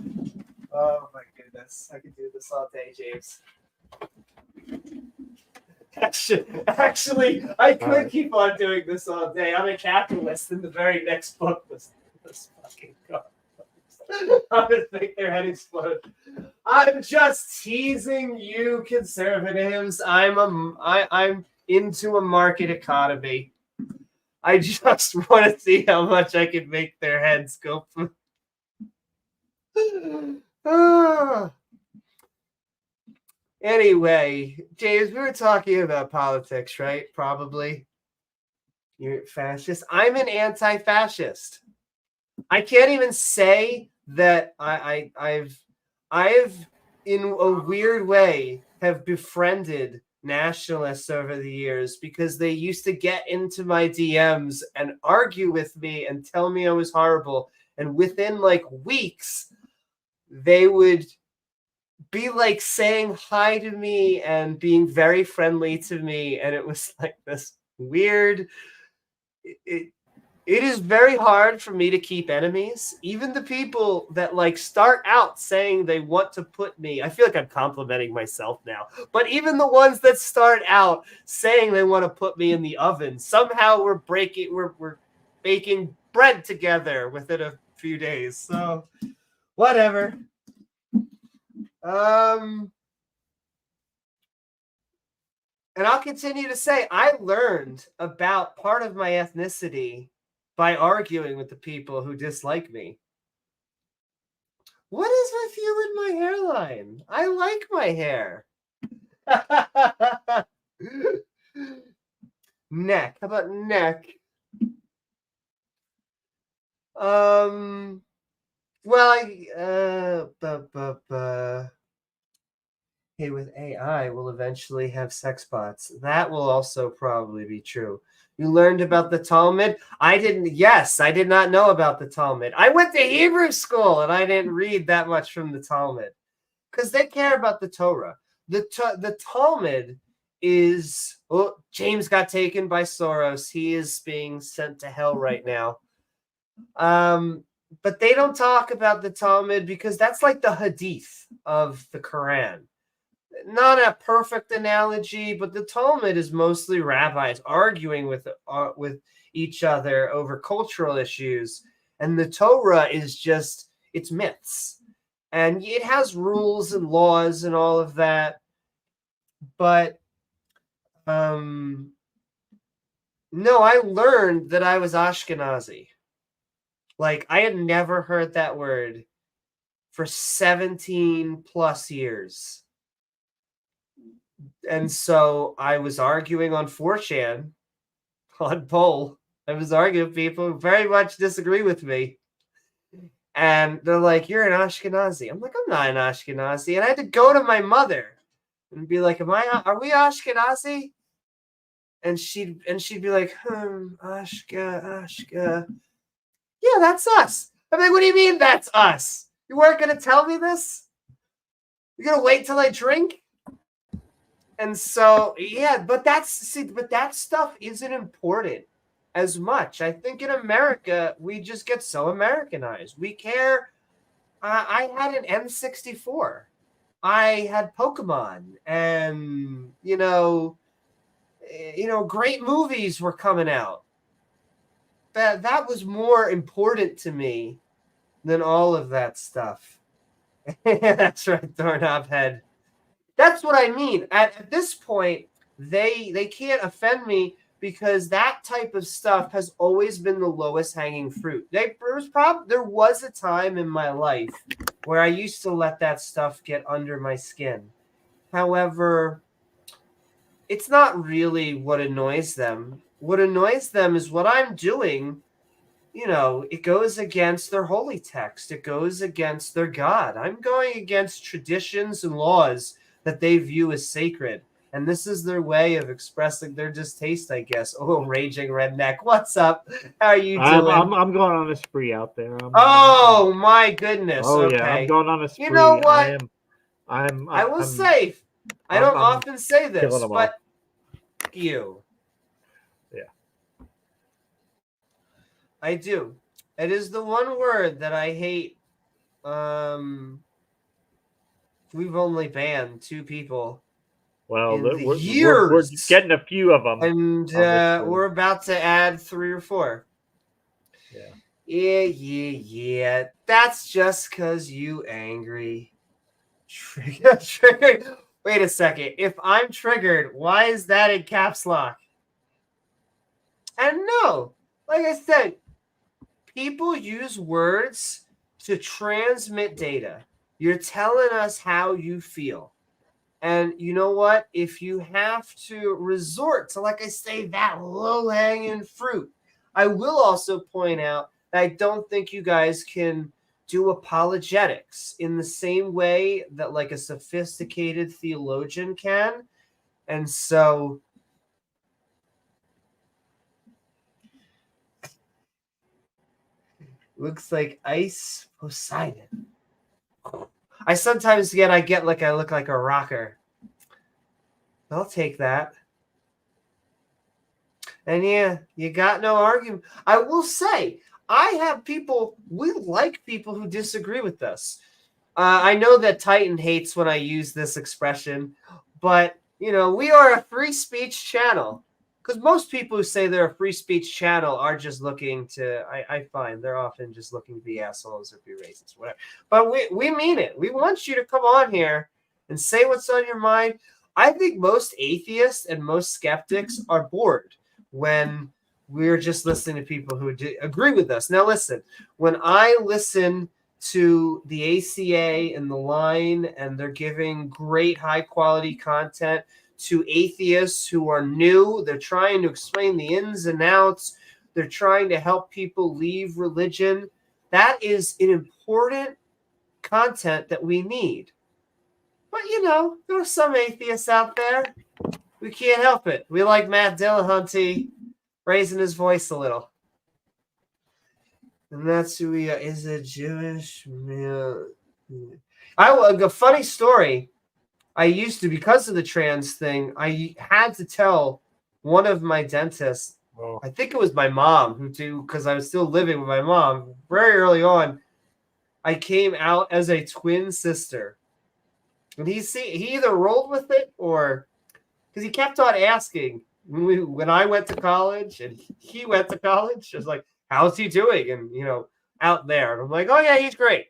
Oh my goodness. I could do this all day, James. Actually, I could keep on doing this all day. I'm a capitalist, and the very next book was this fucking god. I'm gonna make their head explode. I'm just teasing you, conservatives. I'm into a market economy. I just want to see how much I can make their heads go. Anyway, James, we were talking about politics, right? Probably. You're fascist. I'm an anti-fascist. I can't even say that I've in a weird way have befriended nationalists over the years because they used to get into my DMs and argue with me and tell me I was horrible. And within like weeks, they would be like saying hi to me and being very friendly to me. And it was like this weird, it is very hard for me to keep enemies. Even the people that like start out saying they want to put me, I feel like I'm complimenting myself now, but even the ones that start out saying they want to put me in the oven, somehow we're baking bread together within a few days. So whatever. And I'll continue to say I learned about part of my ethnicity by arguing with the people who dislike me. What is with you and my hairline? I like my hair. Neck. How about neck? Hey, with AI, we'll eventually have sex bots. That will also probably be true. You learned about the Talmud? I didn't. Yes, I did not know about the Talmud. I went to Hebrew school and I didn't read that much from the Talmud because they care about the Torah. The Talmud is. Oh, James got taken by Soros. He is being sent to hell right now. But they don't talk about the Talmud because that's like the Hadith of the Quran. Not a perfect analogy, but the Talmud is mostly rabbis arguing with each other over cultural issues, and the Torah is just it's myths, and it has rules and laws and all of that. But no, I learned that I was Ashkenazi. Like I had never heard that word for 17 plus years. And so I was arguing on 4chan, on Poll. I was arguing with people who very much disagree with me. And they're like, you're an Ashkenazi. I'm like, I'm not an Ashkenazi. And I had to go to my mother and be like, are we Ashkenazi? And she'd be like, Ashka. Yeah, that's us. I'm like, what do you mean that's us? You weren't going to tell me this? You're going to wait till I drink? And so, yeah, but that stuff isn't important as much. I think in America, we just get so Americanized. We care. I had an N64. I had Pokemon, and great movies were coming out. That was more important to me than all of that stuff. That's right, Doorknob Head. That's what I mean. At this point, they can't offend me because that type of stuff has always been the lowest hanging fruit. There was a time in my life where I used to let that stuff get under my skin. However, it's not really what annoys them. What annoys them is what I'm doing. It goes against their holy text. It goes against their God. I'm going against traditions and laws that they view as sacred. And this is their way of expressing their distaste, I guess. Oh, Raging Redneck. What's up? How are you doing? I'm going on a spree out there. My goodness. Oh, okay. Yeah, I'm going on a spree. You know what? I will say, I don't often say this, but you. Yeah. I do. It is the one word that I hate. We've only banned 2 people. Well, we're getting a few of them. And we're about to add 3 or 4. Yeah. That's just because you angry. Triggered. Wait a second. If I'm triggered, why is that in caps lock? And no, like I said, people use words to transmit data. You're telling us how you feel. And you know what? If you have to resort to, like I say, that low-hanging fruit, I will also point out that I don't think you guys can do apologetics in the same way that like a sophisticated theologian can. And so looks like Ice Poseidon. I sometimes I look like a rocker. I'll take that. And yeah, you got no argument. I will say, we like people who disagree with us. I know that Titan hates when I use this expression, but, we are a free speech channel. Because most people who say they're a free speech channel are just looking to, I find they're often just looking to be assholes or be racist, whatever. But we mean it. We want you to come on here and say what's on your mind. I think most atheists and most skeptics are bored when we're just listening to people who agree with us. Now, listen, when I listen to the ACA and the Line, and they're giving great high-quality content to atheists who are new. They're trying to explain the ins and outs. They're trying to help people leave religion. That is an important content that we need. But, there are some atheists out there. We can't help it. We like Matt Dillahunty raising his voice a little. And that's who we are. Is it Jewish? A funny story. I used to, because of the trans thing, I had to tell one of my dentists, I think it was my mom, because I was still living with my mom very early on, I came out as a twin sister. And he either rolled with it or, because he kept on asking when I went to college and he went to college, I was like, how's he doing? And, out there. And I'm like, oh, yeah, he's great.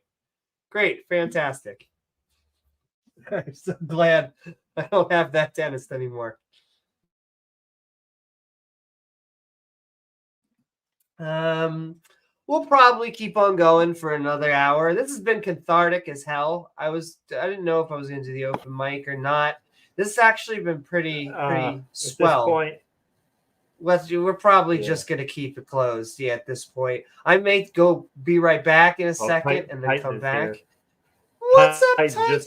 Great. Fantastic. I'm so glad I don't have that dentist anymore. We'll probably keep on going for another hour. This has been cathartic as hell. I didn't know if I was going to do the open mic or not. This has actually been pretty swell. At this point, we're probably just going to keep it closed. Yeah, at this point, I may go be right back in a second and then come back. Here. What's up, Titan?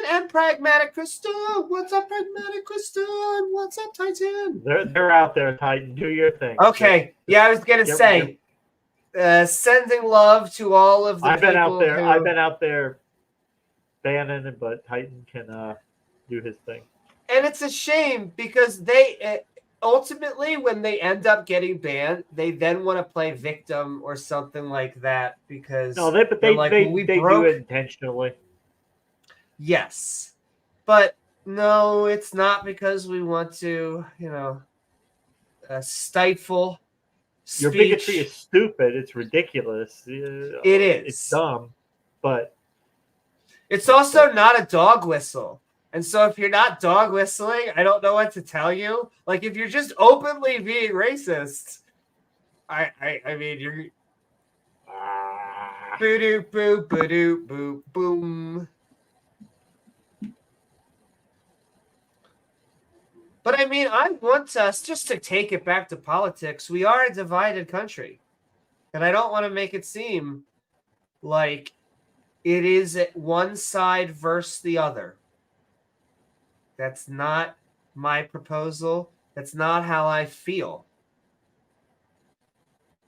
And Pragmatic Crystal. What's up, Pragmatic Crystal? And what's up, Titan? They're out there, Titan. Do your thing. Okay. Yeah, I was gonna say, sending love to all of the people. I've been out there banning it, but Titan can do his thing. And it's a shame because they ultimately, when they end up getting banned, they then want to play victim or something like that because they're like, well, we broke. Do it intentionally. Yes, but no, it's not because we want to, stifle speech. Your bigotry is stupid. It's ridiculous. It is. It's dumb, but it's also not a dog whistle. And so if you're not dog whistling, I don't know what to tell you. Like if you're just openly being racist, I mean you're boo doo boo boo doo boo boom. But I mean, I want us just to take it back to politics. We are a divided country. And I don't want to make it seem like it is one side versus the other. That's not my proposal. That's not how I feel.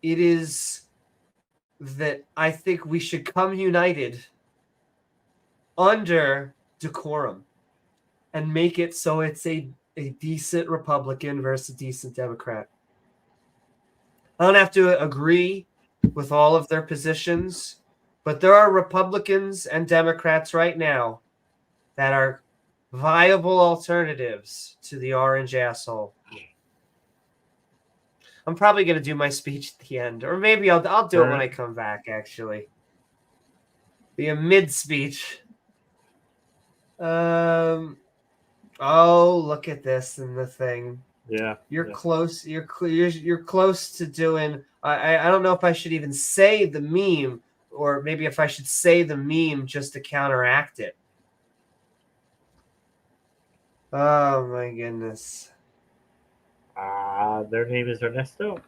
It is that I think we should come united under decorum and make it so it's a decent Republican versus a decent Democrat. I don't have to agree with all of their positions, but there are Republicans and Democrats right now that are viable alternatives to the orange asshole. I'm probably going to do my speech at the end, or maybe I'll do it when I come back, actually. Be a mid-speech. Oh, look at this in the thing. Yeah, you're close. You're close to doing. I don't know if I should even say the meme, or maybe if I should say the meme just to counteract it. Oh my goodness. Their name is Ernesto.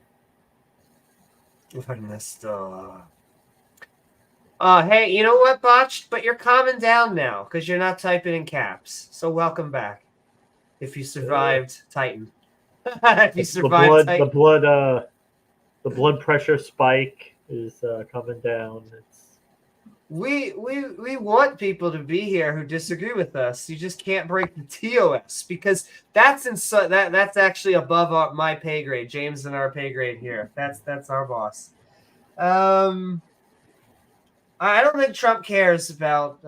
Ernesto. Hey, you know what, Botched? But you're calming down now because you're not typing in caps. So welcome back. If you survived Titan. If you survived Titan. The blood pressure spike is coming down. We want people to be here who disagree with us. You just can't break the TOS because that's that's actually above my pay grade. James and our pay grade here. That's our boss. I don't think Trump cares about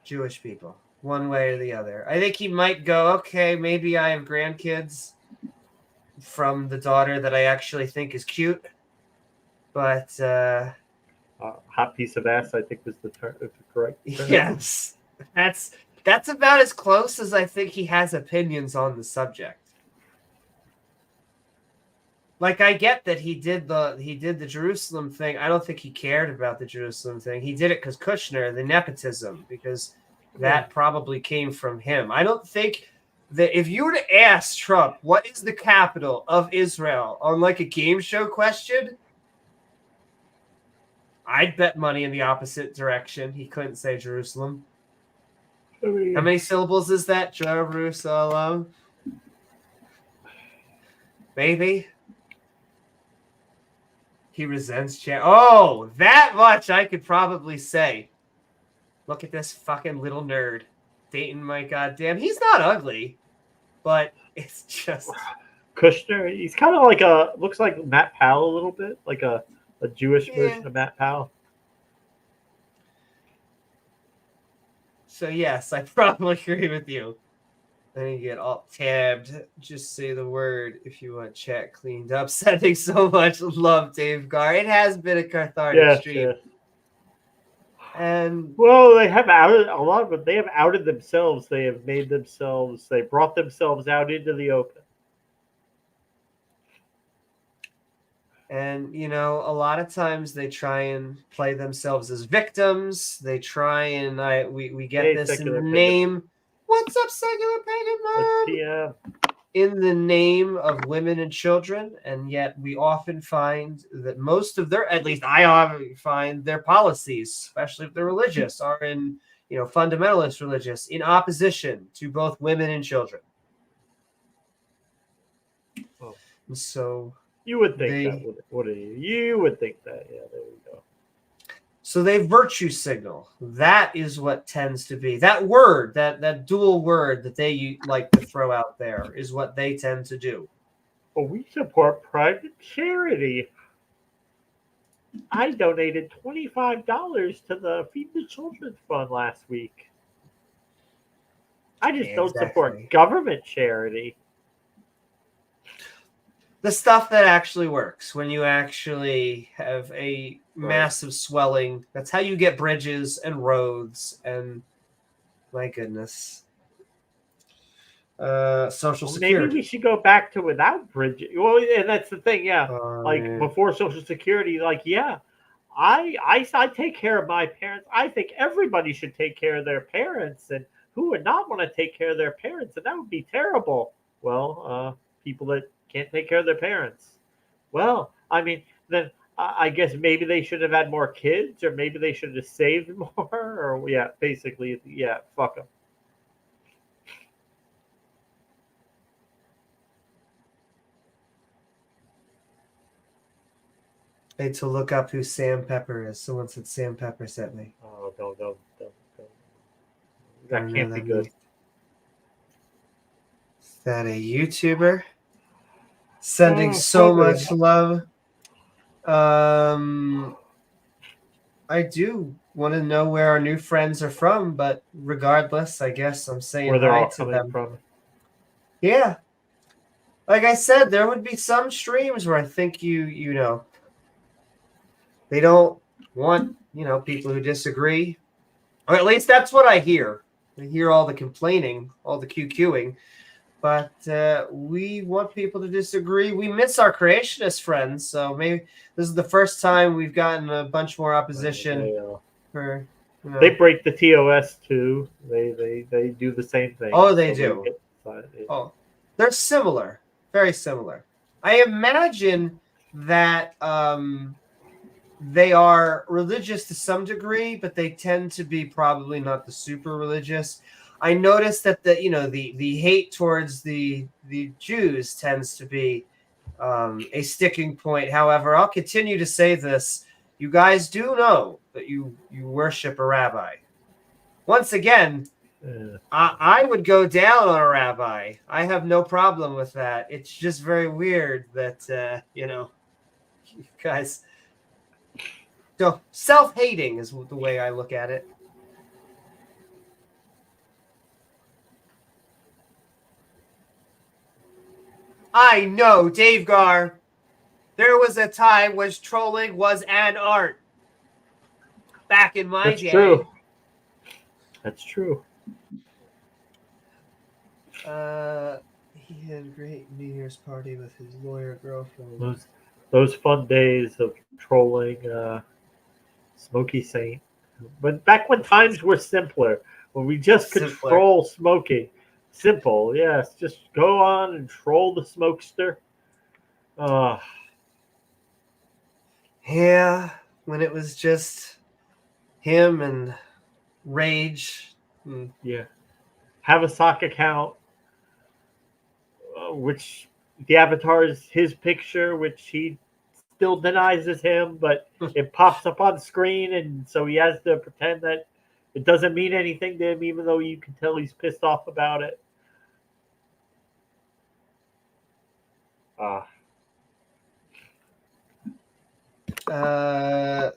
Jewish people one way or the other. I think he might go, okay, maybe I have grandkids from the daughter that I actually think is cute, but hot piece of ass, I think was the correct term. Yes, that's about as close as I think he has opinions on the subject. Like I get that he did the Jerusalem thing. I don't think he cared about the Jerusalem thing. He did it because Kushner, the nepotism, because that probably came from him. I don't think that if you were to ask Trump what is the capital of Israel on like a game show question, I'd bet money in the opposite direction. He couldn't say Jerusalem. How many syllables is that? Jerusalem. Maybe. He resents chat. Oh, that much I could probably say. Look at this fucking little nerd. Dating my goddamn. He's not ugly, but it's just. Kushner, he's kind of like looks like Matt Powell a little bit, like a Jewish version of Matt Powell. So yes, I probably agree with you. Then you get alt tabbed. Just say the word if you want chat cleaned up. Sending so much love, davegar. It has been a cathartic stream. Yeah. And well, they have outed a lot of it. They have outed themselves. They have made themselves. They brought themselves out into the open. And, a lot of times they try and play themselves as victims. They try and we get this in the name. What's up, secular pagan mom? Yeah. In the name of women and children, and yet we often find that most of their, at least I often find their policies, especially if they're religious, are in, fundamentalist religious, in opposition to both women and children. Oh. And so you would think that. You would think that. Yeah, there we go. So they virtue signal. That is what tends to be. That word, that dual word that they like to throw out there is what they tend to do. Well, we support private charity. I donated $25 to the Feed the Children Fund last week. I just don't support government charity. The stuff that actually works, when you actually have a massive swelling. That's how you get bridges and roads and, my goodness, Social Security. Maybe we should go back to without bridges. Well, and that's the thing, yeah. Before Social Security, I take care of my parents. I think everybody should take care of their parents, and who would not want to take care of their parents? And that would be terrible. Well, people that can't take care of their parents. Well, I mean, then I guess maybe they should have had more kids, or maybe they should have saved more, or basically, fuck them. I need to look up who Sam Pepper is. Someone said Sam Pepper sent me. Oh, don't. That can't be good. Is that a YouTuber? Sending so much love. I do want to know where our new friends are from, but regardless, I guess I'm saying where they're hi all to coming them. From. Yeah. Like I said, there would be some streams where I think you know, they don't want, people who disagree. Or at least that's what I hear. I hear all the complaining, all the QQing. But we want people to disagree. We miss our creationist friends, so maybe this is the first time we've gotten a bunch more opposition. They break the TOS too. They do the same thing. Oh, they do. Oh, they're similar, very similar. I imagine that they are religious to some degree, but they tend to be probably not the super religious. I noticed that the hate towards the Jews tends to be a sticking point. However, I'll continue to say this: you guys do know that you worship a rabbi. Once again, I would go down on a rabbi. I have no problem with that. It's just very weird that you guys. So self-hating is the way I look at it. I know, Davegar. There was a time when trolling was an art. Back in my day. True. That's true. He had a great New Year's party with his lawyer girlfriend. Those fun days of trolling Smoky Saint. But back when times were simpler, when we just could troll Smoky. Simple, yes. Just go on and troll the smokester. Yeah, when it was just him and Rage. Yeah. Have a sock account, which the avatar is his picture, which he still denies is him, but it pops up on screen, and so he has to pretend that it doesn't mean anything to him, even though you can tell he's pissed off about it.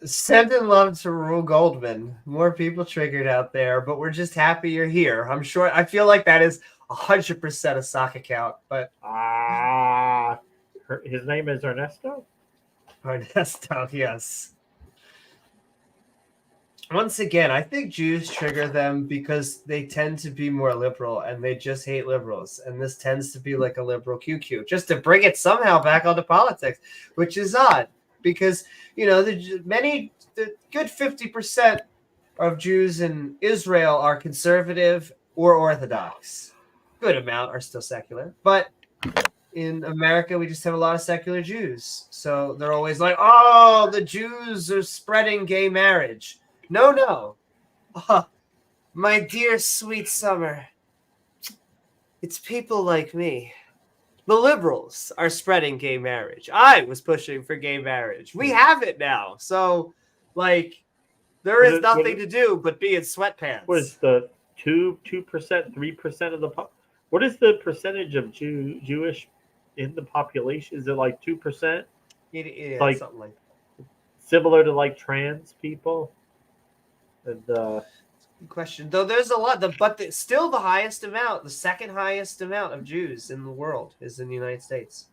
Sending love to Rule Goldman. More people triggered out there, but we're just happy you're here. I'm sure. I feel like that is 100% a sock account, but his name is Ernesto. Ernesto, yes. Once again, I think Jews trigger them because they tend to be more liberal and they just hate liberals. And this tends to be like a liberal QQ, just to bring it somehow back onto politics, which is odd because, the good 50% of Jews in Israel are conservative or Orthodox. Good amount are still secular. But in America, we just have a lot of secular Jews. So they're always like, oh, the Jews are spreading gay marriage. No. Oh, my dear sweet summer. It's people like me. The liberals are spreading gay marriage. I was pushing for gay marriage. We have it now. So, There is nothing to do but be in sweatpants. What is the 2%, 3% of the what is the percentage of Jewish in the population? Is it like 2%? Yeah, like something like that. Similar to like trans people. And good question. Though there's a lot, but still the highest amount, the second highest amount of Jews in the world is in the United States.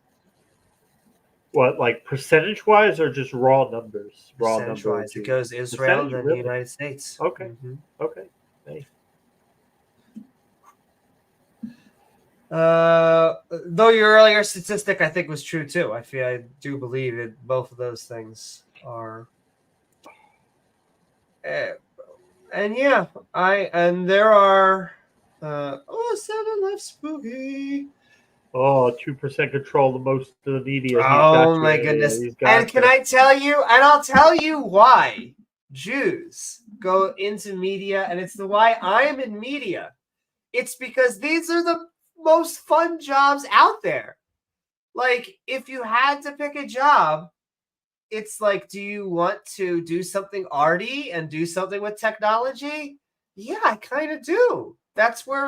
What, like percentage-wise, or just raw numbers? Percentage-wise, it goes Israel and then the United States. Okay. Mm-hmm. Okay. Hey. Though your earlier statistic, I think, was true too. I do believe that both of those things are. And yeah, there are. 7 left spooky. Oh, 2% control the most of the media. Oh my goodness! And can I tell you? And I'll tell you why Jews go into media, and it's the why I'm in media. It's because these are the most fun jobs out there. Like, if you had to pick a job, it's like, do you want to do something arty and do something with technology? Yeah, I kind of do. That's where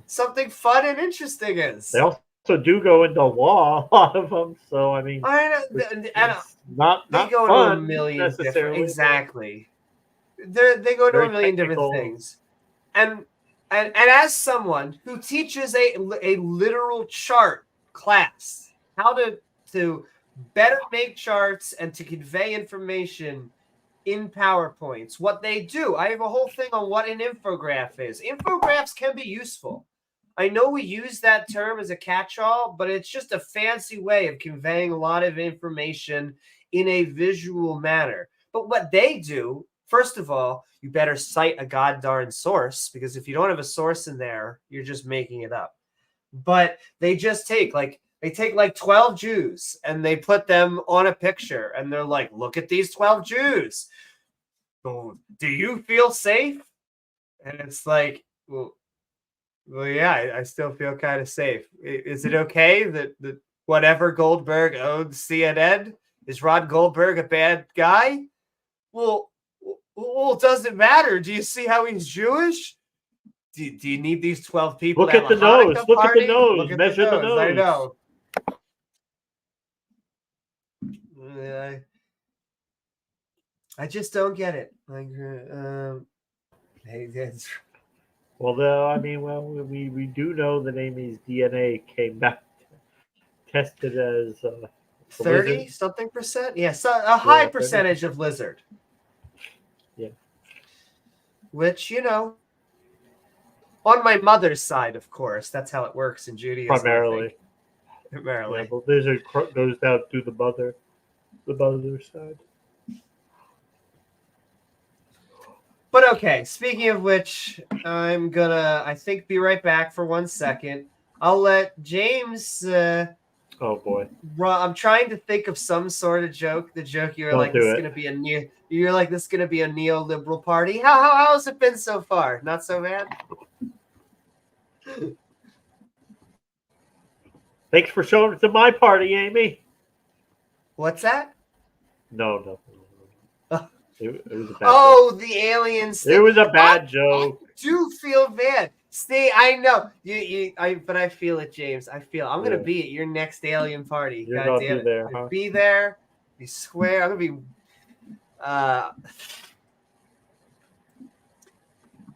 something fun and interesting is. They also do go into law, a lot of them. So I mean, not go fun into a million necessarily. Exactly. They go into a million different things. And as someone who teaches a literal chart class, how to better make charts and to convey information in PowerPoints, what they do, I have a whole thing on what an infograph is. Infographs can be useful. I know we use that term as a catch-all, but it's just a fancy way of conveying a lot of information in a visual manner. But what they do, first of all, you better cite a god-darn source, because if you don't have a source in there, you're just making it up. But they just take 12 Jews and they put them on a picture and they're like, look at these 12 Jews. Oh, do you feel safe? And it's like, well, yeah, I still feel kind of safe. Is it okay that whatever Goldberg owns CNN, is Rod Goldberg a bad guy? Well, it doesn't matter. Do you see how he's Jewish? Do you need these 12 people? Look at the nose. Look at the nose. Measure the nose. I know. I just don't get it. Well, we do know that Amy's DNA came back tested as 30-something%. Yeah, so a high percentage of lizard. Yeah. Which, on my mother's side, of course, that's how it works in Judaism. Primarily. Yeah, but lizard goes down to the mother's side. But okay, speaking of which, I'm gonna, I think, be right back for 1 second. I'll let James. Oh boy! I'm trying to think of some sort of joke. The joke you were like, this is gonna be this is gonna be a neoliberal party. How has it been so far? Not so bad. Thanks for showing it to my party, Amy. What's that? No. It was a bad joke. The aliens. It was a bad joke. I do feel bad. See, I know but I feel it, James. I'm gonna be at your next alien party. You're gonna be there, huh? Be there. Be square. I'm gonna be.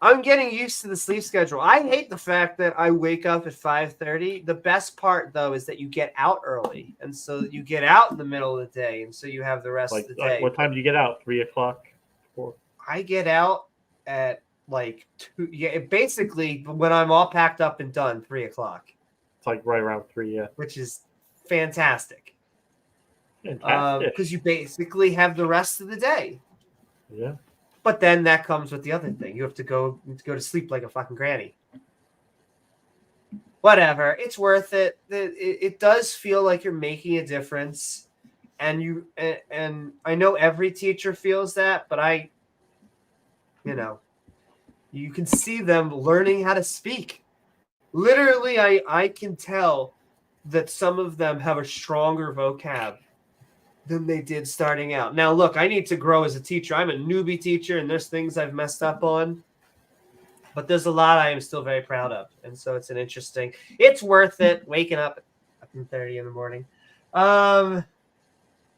I'm getting used to the sleep schedule. I hate the fact that I wake up at 5:30. The best part, though, is that you get out early, and so you get out in the middle of the day, and so you have the rest of the day. What time do you get out? 3 o'clock? 4? I get out at 2. Yeah, basically when I'm all packed up and done, 3 o'clock. It's right around 3, yeah. Which is fantastic. Fantastic. Because you basically have the rest of the day. Yeah. But then that comes with the other thing. You have to go to sleep like a fucking granny. Whatever. It's worth it. It does feel like you're making a difference. And I know every teacher feels that, but you can see them learning how to speak. Literally, I can tell that some of them have a stronger vocab than they did starting out. Now, look, I need to grow as a teacher. I'm a newbie teacher, and there's things I've messed up on. But there's a lot I am still very proud of. And so it's it's worth it waking up at 7:30 in the morning.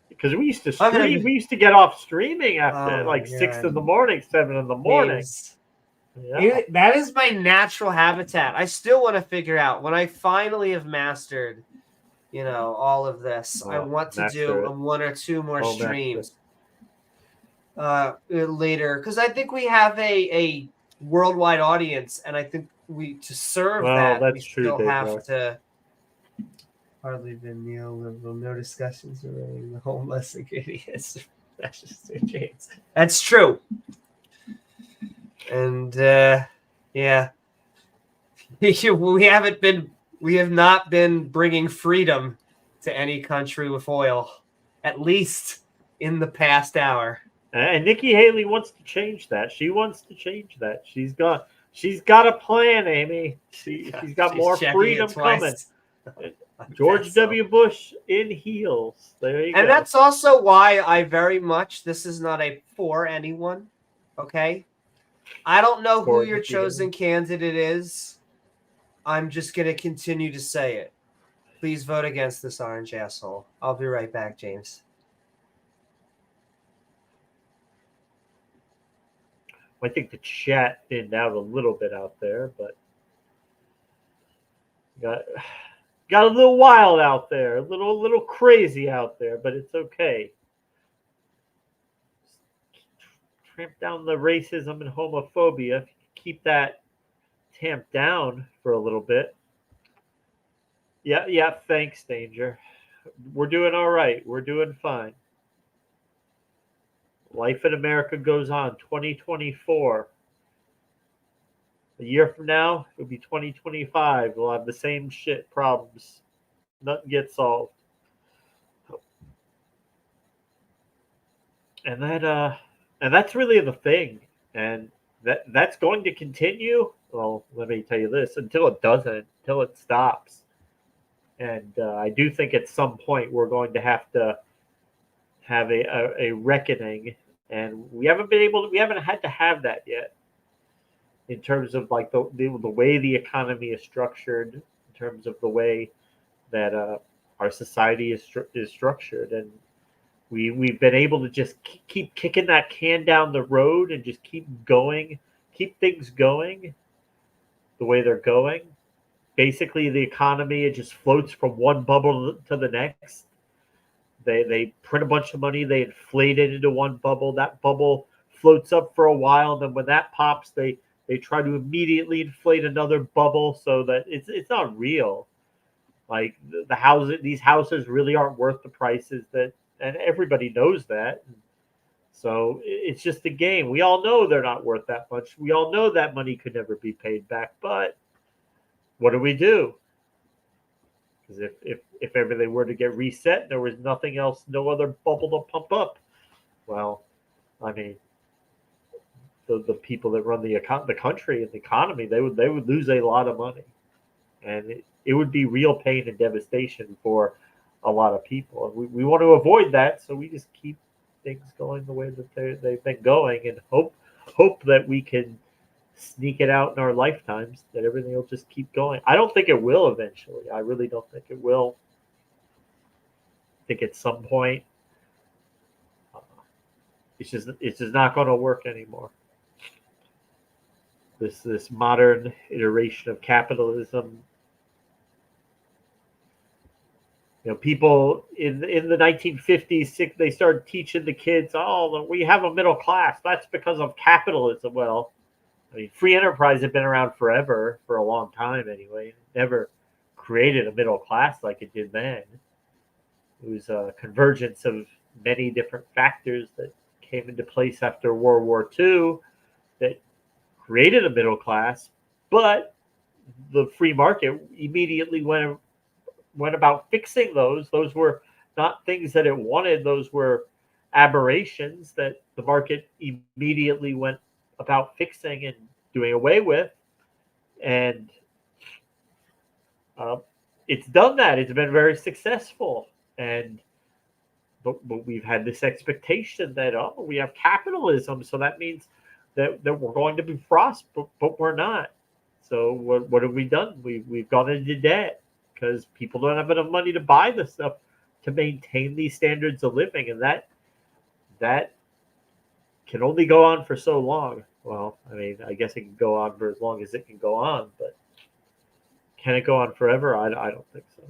Because we used to stream, we used to get off streaming after 6 in the morning, 7 in the morning. Yeah. That is my natural habitat. I still want to figure out when I finally have mastered, all of this. I want to do 1 or 2 more streams later, because I think we have a worldwide audience, and I think to serve that, we still have to. Hardly been neoliberal, no discussions relating the homeless and idiots. That's just their chance. That's true. And yeah, we have not been bringing freedom to any country with oil, at least in the past hour. And Nikki Haley wants to change that. She wants to change that. She's got a plan, Amy. She's got more freedom coming. George W. Bush in heels. There you go. And that's also why I very much, this is not a for anyone, okay? I don't know who your chosen candidate is. I'm just going to continue to say it. Please vote against this orange asshole. I'll be right back, James. I think the chat thinned out a little bit out there, but got a little wild out there, a little crazy out there, but it's okay. Tramp down the racism and homophobia. Keep that tamped down for a little bit. Yeah, thanks, Danger. We're doing all right. We're doing fine. Life in America goes on. 2024. A year from now, it'll be 2025. We'll have the same shit problems. Nothing gets solved. And that's really the thing. And that's going to continue. Well, let me tell you this, until it doesn't, until it stops. And I do think at some point we're going to have a reckoning. And we haven't had to have that yet. In terms of like the way the economy is structured, in terms of the way that our society is structured, and we've been able to just keep kicking that can down the road and just keep things going the way they're going. Basically, the economy, it just floats from one bubble to the next. They print a bunch of money, they inflate it into one bubble. That bubble floats up for a while, and then when that pops, they try to immediately inflate another bubble so that it's not real. Like these houses really aren't worth the prices that, and everybody knows that. So it's just a game. We all know they're not worth that much. We all know that money could never be paid back. But what do we do? Because if everything were to get reset, there was nothing else, no other bubble to pump up. Well, I mean, the people that run the country and the economy, they would lose a lot of money, and it would be real pain and devastation for a lot of people. And we want to avoid that, so we just keep things going the way that they've been going, and hope that we can sneak it out in our lifetimes, that everything will just keep going. I don't think it will eventually. I really don't think it will. I think at some point it's just not going to work anymore. This modern iteration of capitalism. People in the 1950s, they started teaching the kids, oh, we have a middle class. That's because of capitalism. Well, I mean, free enterprise had been around forever, for a long time anyway. It never created a middle class like it did then. It was a convergence of many different factors that came into place after World War II that created a middle class, but the free market immediately went about fixing those. Those were not things that it wanted. Those were aberrations that the market immediately went about fixing and doing away with. And it's done that. It's been very successful. And but we've had this expectation that we have capitalism, so that means that we're going to be prosperous, but we're not. So what have we done? We've gone into debt because people don't have enough money to buy the stuff to maintain these standards of living, and that can only go on for so long. Well, I mean, I guess it can go on for as long as it can go on, but can it go on forever? I don't think so.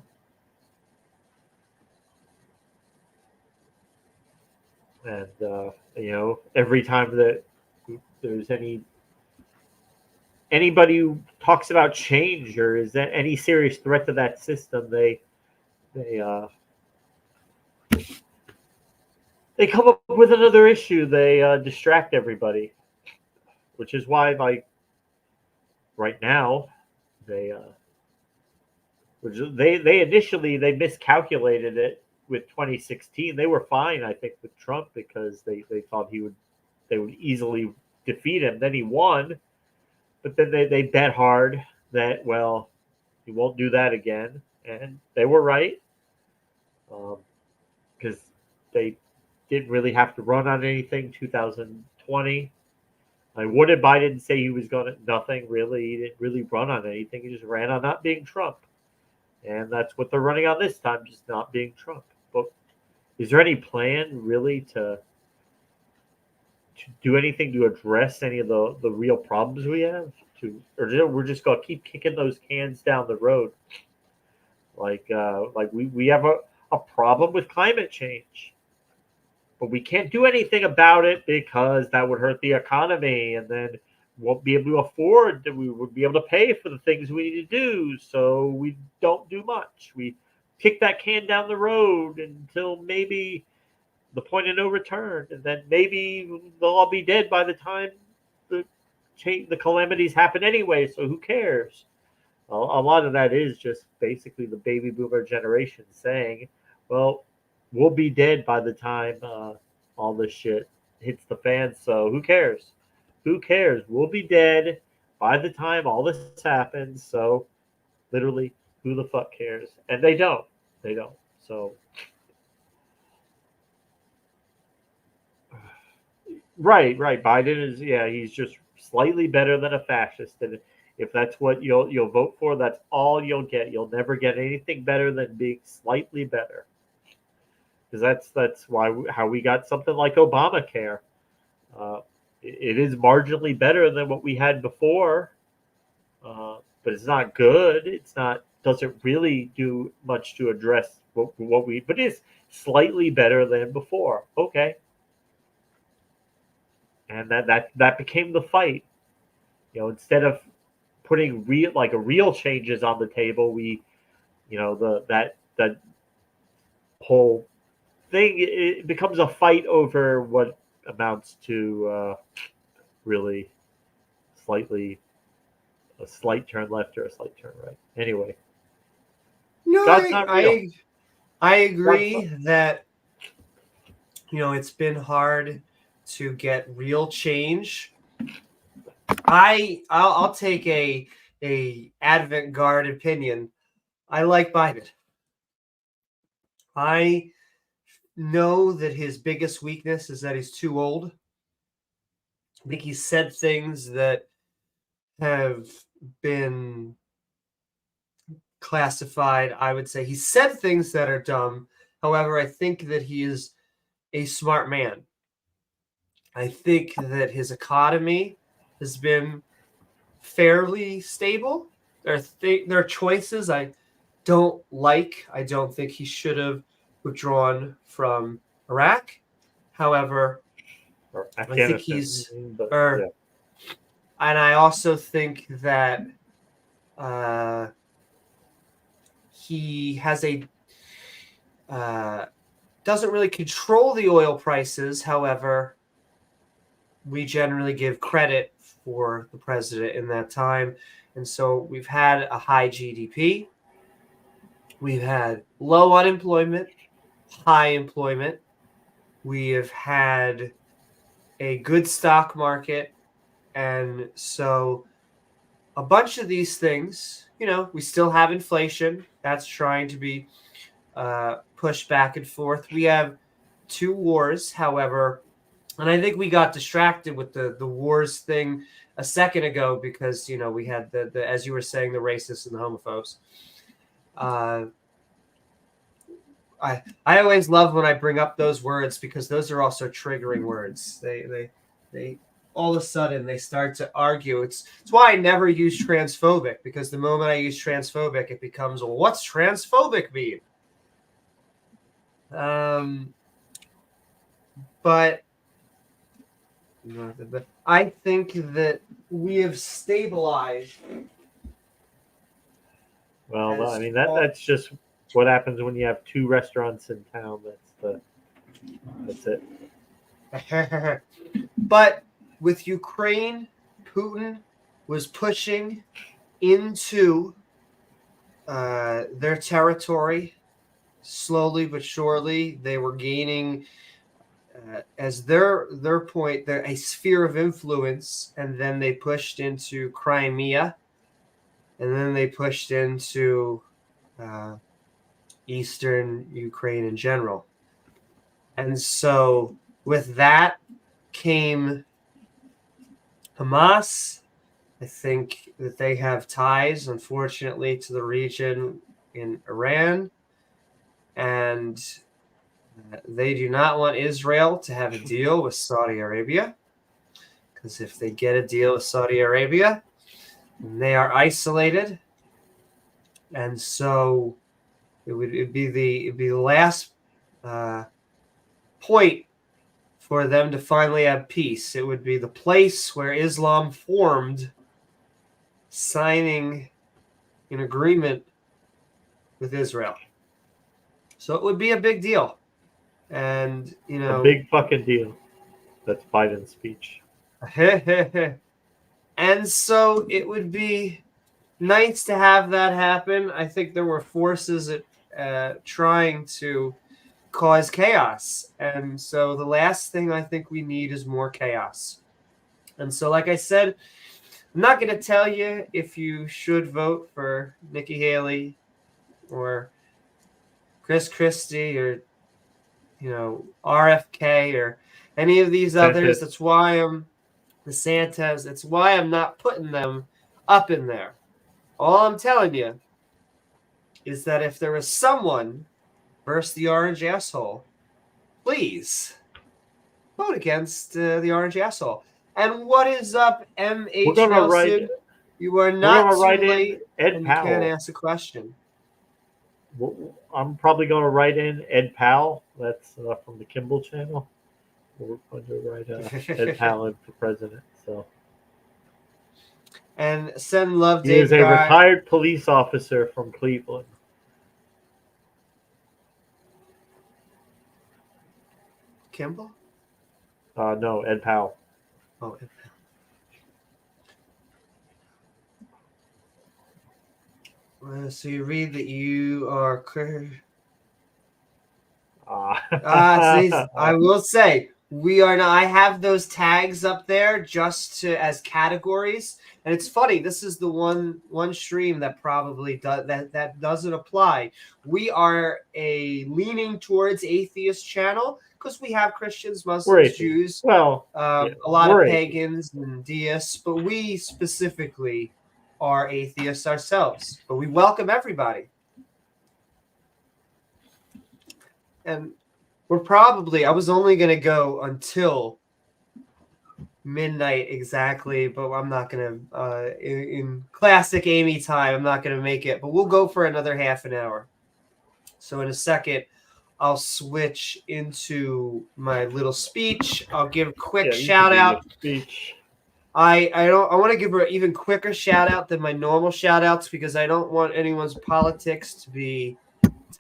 And every time that there's anybody who talks about change or is that any serious threat to that system, they come up with another issue. They distract everybody, which is why, like, right now, they initially miscalculated it with 2016. They were fine, I think, with Trump because they thought they would easily defeat him. Then he won, but then they bet hard that, well, he won't do that again, and they were right because they didn't really have to run on anything. 2020, like, what did Biden say he was going to? Nothing really. He didn't really run on anything. He just ran on not being Trump, and that's what they're running on this time, just not being Trump. But is there any plan really to do anything to address any of the real problems we have? Or we're just going to keep kicking those cans down the road? Like we have a problem with climate change, but we can't do anything about it because that would hurt the economy, and then won't be able to afford that we would be able to pay for the things we need to do. So we don't do much. We kick that can down the road until maybe the point of no return, and then maybe they'll all be dead by the time the calamities happen anyway. So who cares? A lot of that is just basically the baby boomer generation saying, well, we'll be dead by the time all this shit hits the fan. So who cares? Who cares? We'll be dead by the time all this happens. So literally, who the fuck cares? And they don't. They don't. So right. Biden is, he's just slightly better than a fascist, and if that's what you'll vote for, that's all you'll get. You'll never get anything better than being slightly better, because that's how we got something like Obamacare. It is marginally better than what we had before, but it's not good. Doesn't really do much to address but it's slightly better than before. Okay. And that became the fight. Instead of putting real changes on the table, we, that whole thing, it becomes a fight over what amounts to really a slight turn left or a slight turn right. Anyway, no, I agree that it's been hard to get real change. I'll take a avant-garde opinion. I like Biden. I know that his biggest weakness is that he's too old. I think he said things that have been classified. I would say he said things that are dumb. However, I think that he is a smart man. I think that his economy has been fairly stable. There are choices I don't like. I don't think he should have withdrawn from Iraq. However, I think he's and I also think that he has doesn't really control the oil prices. However, we generally give credit for the president in that time. And so we've had a high GDP. We've had low unemployment, high employment. We have had a good stock market. And so a bunch of these things, we still have inflation. That's trying to be pushed back and forth. We have 2 wars, however, and I think we got distracted with the wars thing a second ago because, you know, we had the as you were saying, the racists and the homophobes. I always love when I bring up those words because those are also triggering words. They all of a sudden they start to argue. It's why I never use transphobic, because the moment I use transphobic, it becomes, well, what's transphobic mean? But I think that we have stabilized. Well, I mean that's just what happens when you have 2 restaurants in town. That's it. But with Ukraine, Putin was pushing into their territory slowly but surely. They were gaining, as their point, a sphere of influence, and then they pushed into Crimea, and then they pushed into eastern Ukraine in general. And so with that came Hamas. I think that they have ties, unfortunately, to the region in Iran, and they do not want Israel to have a deal with Saudi Arabia, because if they get a deal with Saudi Arabia, they are isolated, and so it'd be the last point for them to finally have peace. It would be the place where Islam formed, signing an agreement with Israel. So it would be a big deal. And, you know, a big fucking deal. That's Biden's speech. And so it would be nice to have that happen. I think there were forces trying to cause chaos. And so the last thing I think we need is more chaos. And so, like I said, I'm not going to tell you if you should vote for Nikki Haley or Chris Christie or, you know, RFK or any of these others. That's why I'm the Santas. That's why I'm not putting them up in there. All I'm telling you is that if there was someone versus the orange asshole, please vote against the orange asshole. And what is up, MH Nelson? You are not too late, and you can ask a question. I'm probably going to write in Ed Powell. That's from the Kimball channel. We're going to write Ed Powell in for president. So, and send love. He is a retired police officer from Cleveland. Kimball? No, Ed Powell. Oh, Ed Powell. So you read that you are. I will say we are not. I have those tags up there just as categories, and it's funny. This is the one stream that probably that doesn't apply. We are a leaning towards atheist channel because we have Christians, Muslims, Jews, a lot of pagans and deists, but we specifically are atheists ourselves. But we welcome everybody, and we're probably, I was only going to go until midnight exactly, but I'm not going to, in classic Amy time, I'm not going to make it, but we'll go for another half an hour. So in a second, I'll switch into my little speech. I'll give a quick shout out. I want to give her an even quicker shout out than my normal shout outs because I don't want anyone's politics to be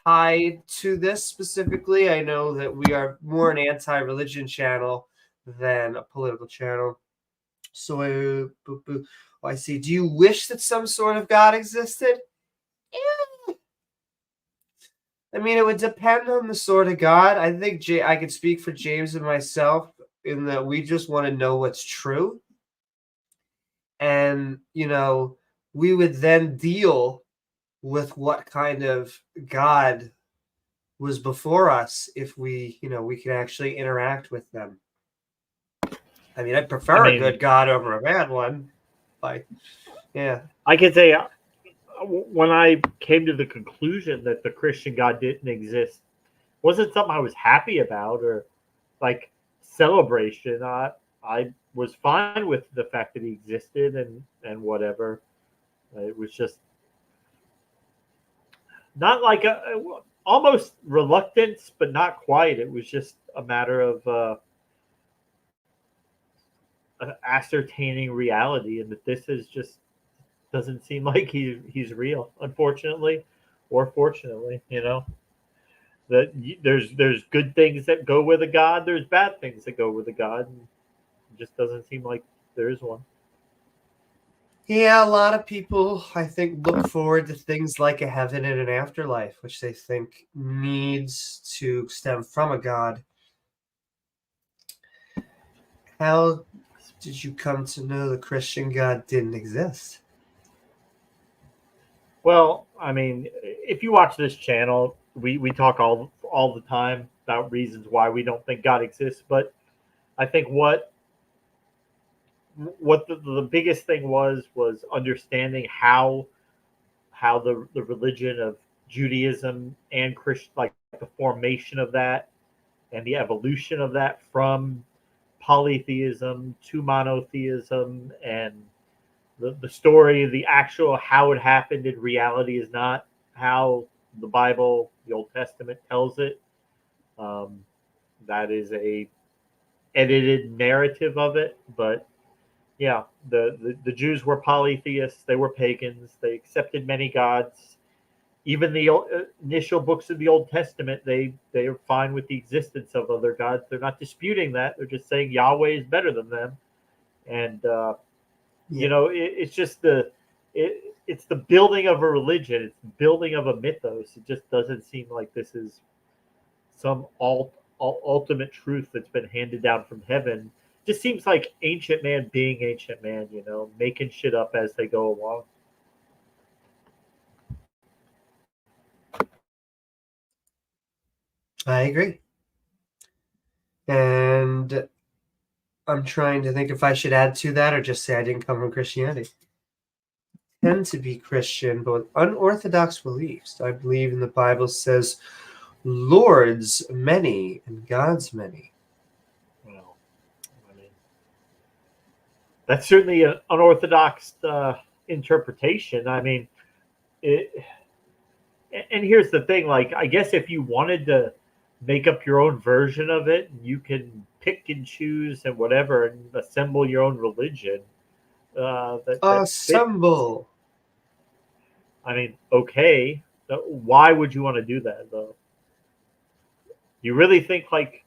tied to this specifically. I know that we are more an anti-religion channel than a political channel. So I see. Do you wish that some sort of God existed? Yeah. I mean, it would depend on the sort of God. I think I could speak for James and myself in that we just want to know what's true. And, you know, we would then deal with what kind of God was before us if we, we can actually interact with them. I mean, I prefer a good God over a bad one. Yeah. I can say when I came to the conclusion that the Christian God didn't exist, wasn't something I was happy about or like celebration. I was fine with the fact that he existed and whatever. It was just not like almost reluctance, but not quite. It was just a matter of ascertaining reality, and that this is just doesn't seem like he's real, unfortunately, or fortunately. That there's good things that go with a God, there's bad things that go with a God, and it just doesn't seem like there is one. Yeah, a lot of people, I think, look forward to things like a heaven and an afterlife, which they think needs to stem from a God. How did you come to know the Christian God didn't exist? Well, I mean, if you watch this channel, we talk all the time about reasons why we don't think God exists, but I think what the biggest thing was understanding how the religion of Judaism and Christian, like the formation of that and the evolution of that from polytheism to monotheism, and the story, the actual how it happened in reality is not how the Bible, the Old Testament, tells it. That is a edited narrative of it, but yeah, the Jews were polytheists. They were pagans. They accepted many gods. Even the initial books of the Old Testament, they are fine with the existence of other gods. They're not disputing that. They're just saying Yahweh is better than them. And it's just it's the building of a religion. It's the building of a mythos. It just doesn't seem like this is some ultimate truth that's been handed down from heaven. Just seems like ancient man being ancient man, making shit up as they go along. I agree. And I'm trying to think if I should add to that or just say I didn't come from Christianity. I tend to be Christian, but with unorthodox beliefs. I believe in the Bible says Lord's many and God's many. Well, I mean, that's certainly an unorthodox interpretation. I mean, and here's the thing, like, I guess if you wanted to make up your own version of it, you can pick and choose and whatever and assemble your own religion. Assemble. I mean, okay. Why would you want to do that, though? You really think, like,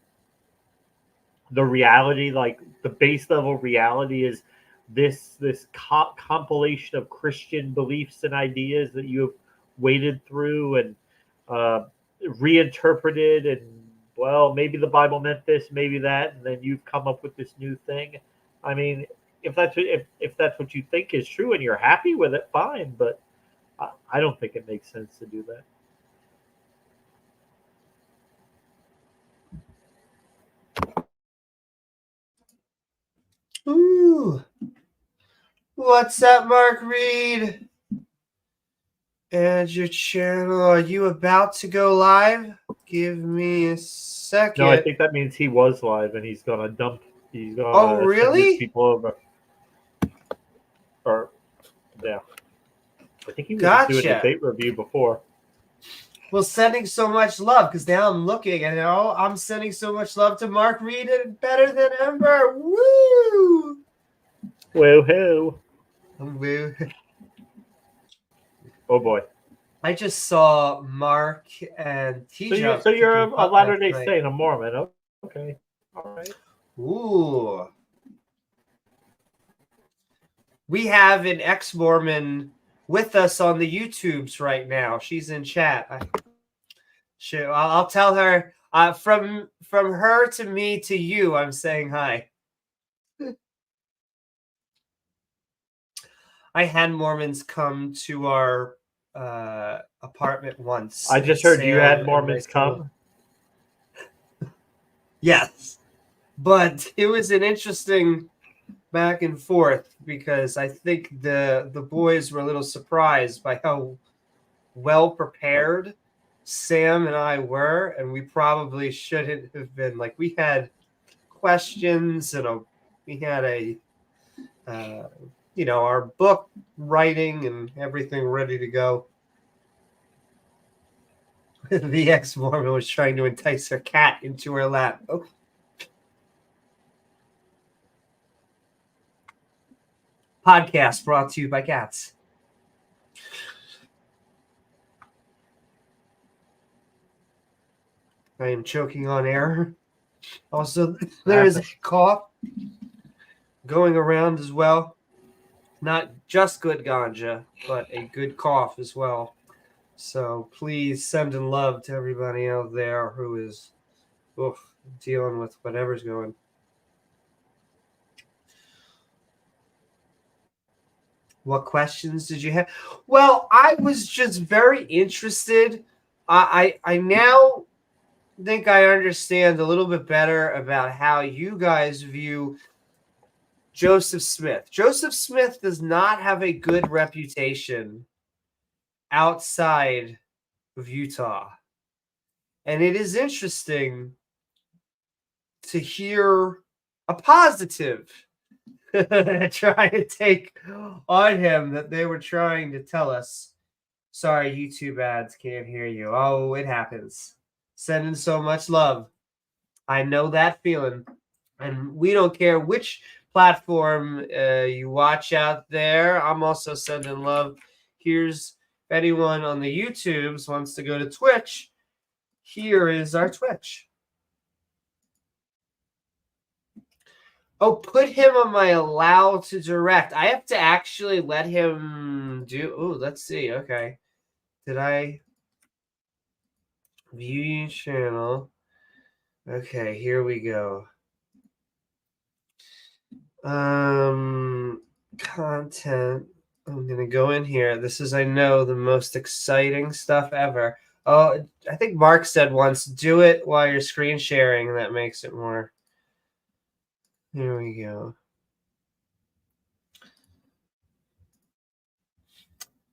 the reality, like, the base level reality is this compilation of Christian beliefs and ideas that you have waded through and reinterpreted, and well, maybe the Bible meant this, maybe that, and then you've come up with this new thing. I mean, if that's what you think is true and you're happy with it, fine, but I don't think it makes sense to do that. Ooh. What's up, Mark Reid? Add your channel. Are you about to go live? Give me a second. No, I think that means he was live and he's gonna dump. He's gonna send his people over. Or yeah, I think he was doing a debate review before. Well, sending so much love, because now I'm looking and I'm sending so much love to Mark Reid and better than ever. Woo! Woo-hoo. Woo. Oh boy. I just saw Mark and TJ. So you're a Latter-day Saint, a Mormon. Oh, okay. All right. Ooh. We have an ex-Mormon with us on the YouTubes right now. She's in chat. I'll tell her from her to me to you. I'm saying hi. I had Mormons come to our apartment once. I just heard you had Mormons come. Yes. But it was an interesting back and forth because I think the boys were a little surprised by how well prepared Sam and I were, and we probably shouldn't have been. Like, we had questions and we had our book writing and everything ready to go. The ex-Mormon was trying to entice her cat into her lap. Oh. Podcast brought to you by cats. I am choking on air. Also, there is a cough going around as well. Not just good ganja, but a good cough as well. So please send in love to everybody out there who is dealing with whatever's going. What questions did you have? Well, I was just very interested. I now think I understand a little bit better about how you guys view Joseph Smith. Joseph Smith does not have a good reputation outside of Utah. And it is interesting to hear a positive try to take on him that they were trying to tell us. Sorry, YouTube ads can't hear you. Oh, it happens. Sending so much love. I know that feeling. And we don't care which platform you watch out there. I'm also sending love. Here's if anyone on the YouTubes wants to go to Twitch. Here is our Twitch. Oh, put him on my allow to direct. I have to actually let him do. Oh, let's see. Okay. Did I view your channel? Okay, here we go. Content. I'm going to go in here. This is, I know, the most exciting stuff ever. Oh, I think Mark said once, do it while you're screen sharing. That makes it more. Here we go.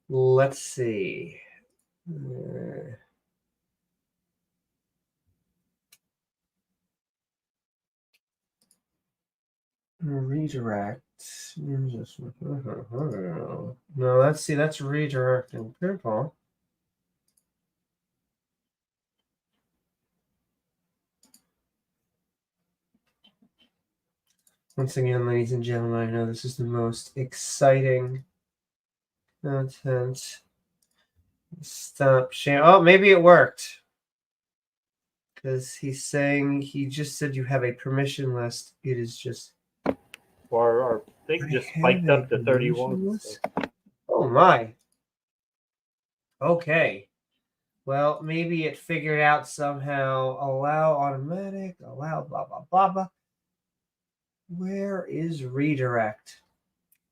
Let's see. Redirect. No, let's see. That's redirecting people. Once again, ladies and gentlemen, I know this is the most exciting content. Stop sharing. Oh, maybe it worked. Because he's saying, he just said you have a permission list. It is just. Or our thing just spiked up to 31. So. Oh, my. Okay. Well, maybe it figured out somehow. Allow automatic, allow blah, blah, blah, blah. Where is redirect?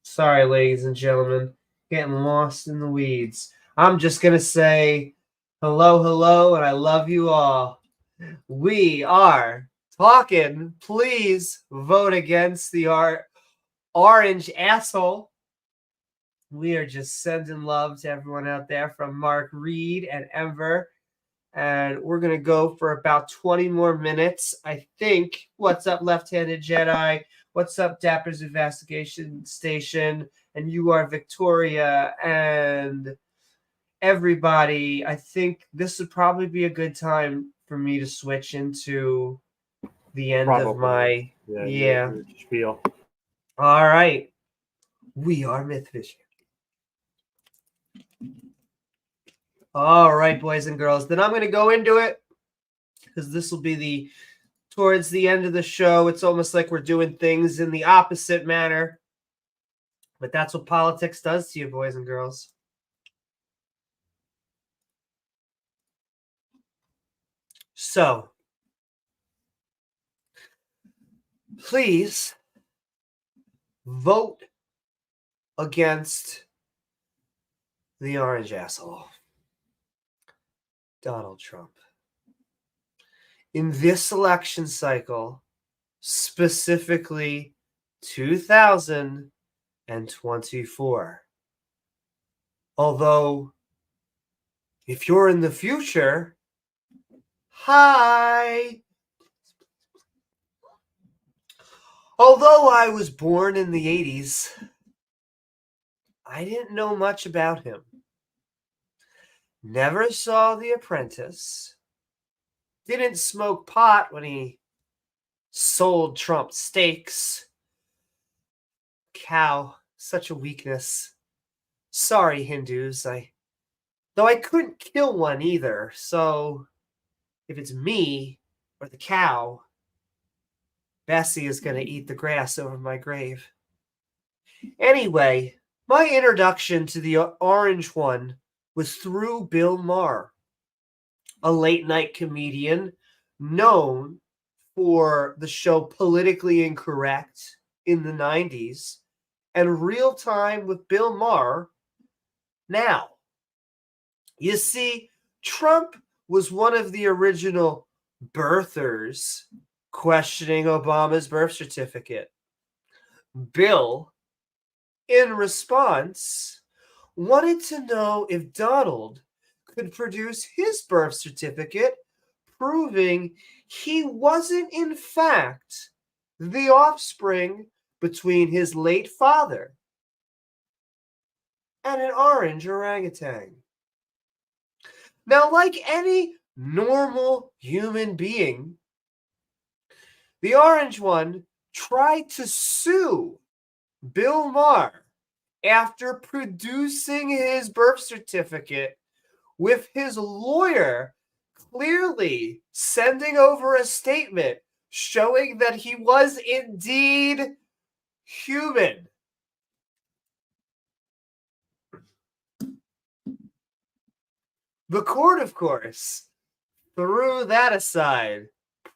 Sorry, ladies and gentlemen. Getting lost in the weeds. I'm just going to say hello, and I love you all. We are talking. Please vote against the orange asshole. We are just sending love to everyone out there from Mark, Reid, and Ember. And we're going to go for about 20 more minutes. I think. What's up, Left-Handed Jedi? What's up, Dapper's Investigation Station? And you are Victoria and everybody. I think this would probably be a good time for me to switch into the end of my... Yeah. Spiel. All right. We are Mythvision. All right, boys and girls. Then I'm going to go into it because this will be towards the end of the show. It's almost like we're doing things in the opposite manner. But that's what politics does to you, boys and girls. So, please vote against the orange asshole. Donald Trump. In this election cycle, specifically 2024. Although, if you're in the future, hi! Although I was born in the 80s, I didn't know much about him. Never saw The Apprentice. Didn't smoke pot when he sold Trump steaks. Cow, such a weakness. Sorry, Hindus. Though I couldn't kill one either, so if it's me or the cow, Bessie is going to eat the grass over my grave. Anyway, my introduction to the Orange One was through Bill Maher, a late-night comedian known for the show Politically Incorrect in the 90s and Real Time with Bill Maher now. You see, Trump was one of the original birthers questioning Obama's birth certificate. Bill, in response, wanted to know if Donald could produce his birth certificate, proving he wasn't, in fact, the offspring between his late father and an orange orangutan. Now, like any normal human being, the Orange One tried to sue Bill Maher after producing his birth certificate, with his lawyer clearly sending over a statement showing that he was indeed human. The court, of course, threw that aside,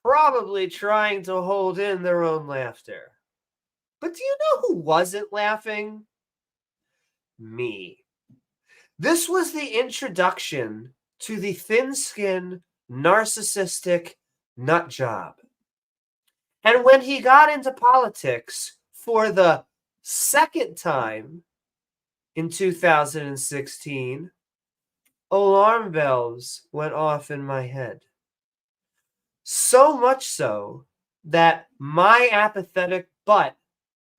probably trying to hold in their own laughter. But do you know who wasn't laughing? Me. This was the introduction to the thin-skinned, narcissistic nut job. And when he got into politics for the second time in 2016, alarm bells went off in my head. So much so that my apathetic butt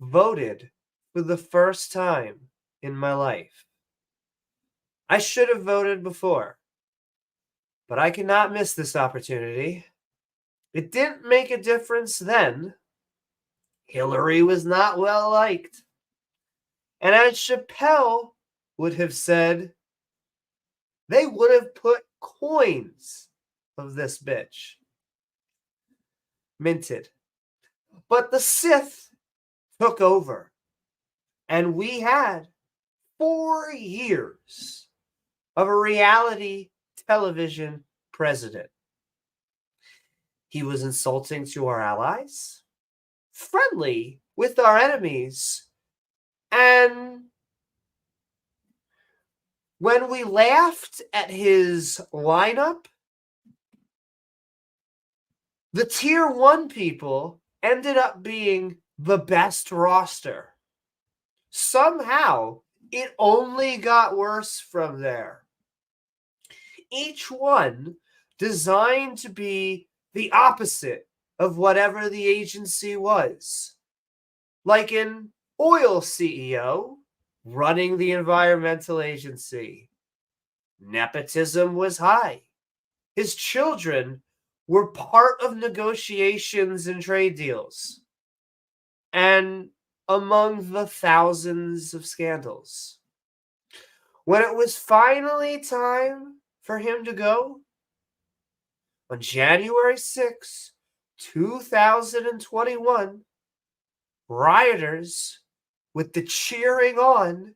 voted for the first time in my life. I should have voted before, but I cannot miss this opportunity. It didn't make a difference then. Hillary was not well liked. And as Chappelle would have said, they would have put coins of this bitch. Minted. But the Sith took over. And we had 4 years of a reality television president. He was insulting to our allies, friendly with our enemies, and when we laughed at his lineup, the Tier 1 people ended up being the best roster. Somehow, it only got worse from there. Each one designed to be the opposite of whatever the agency was. Like an oil CEO running the environmental agency. Nepotism was high. His children were part of negotiations and trade deals. And among the thousands of scandals. When it was finally time for him to go, on January 6, 2021, rioters, with the cheering on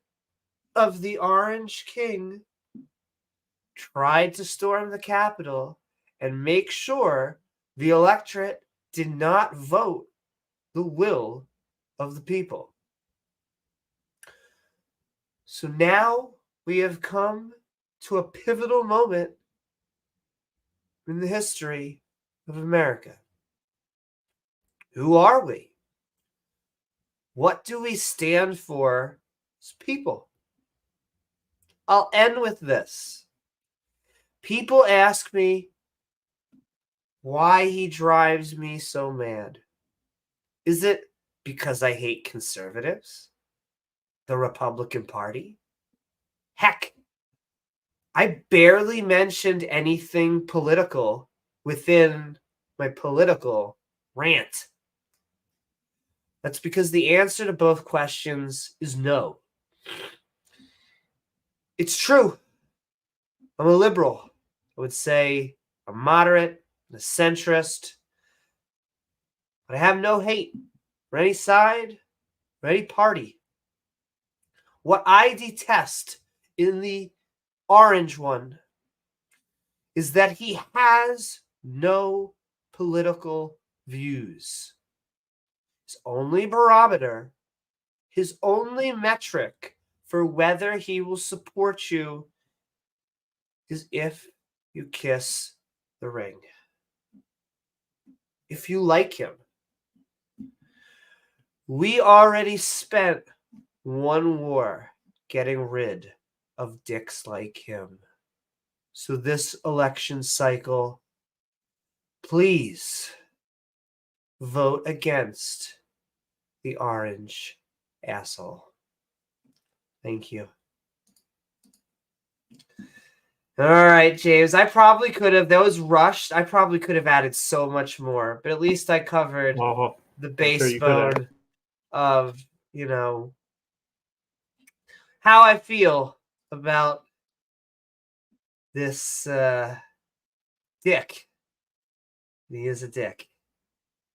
of the Orange King, tried to storm the Capitol and make sure the electorate did not vote the will of the people. So now we have come to a pivotal moment in the history of America. Who are we? What do we stand for as people? I'll end with this. People ask me why he drives me so mad. Is it because I hate conservatives? The Republican Party? Heck, I barely mentioned anything political within my political rant. That's because the answer to both questions is no. It's true. I'm a liberal. I would say a moderate, a centrist. But I have no hate for any side or any party. What I detest in the orange one is that he has no political views. His only barometer, his only metric for whether he will support you is if you kiss the ring. If you like him. We already spent one war getting rid of dicks like him. So this election cycle, please vote against the orange asshole. Thank you. All right, James. I probably could have, that was rushed. I probably could have added so much more, but at least I covered the base bone of, you know, how I feel about this dick. He is a dick.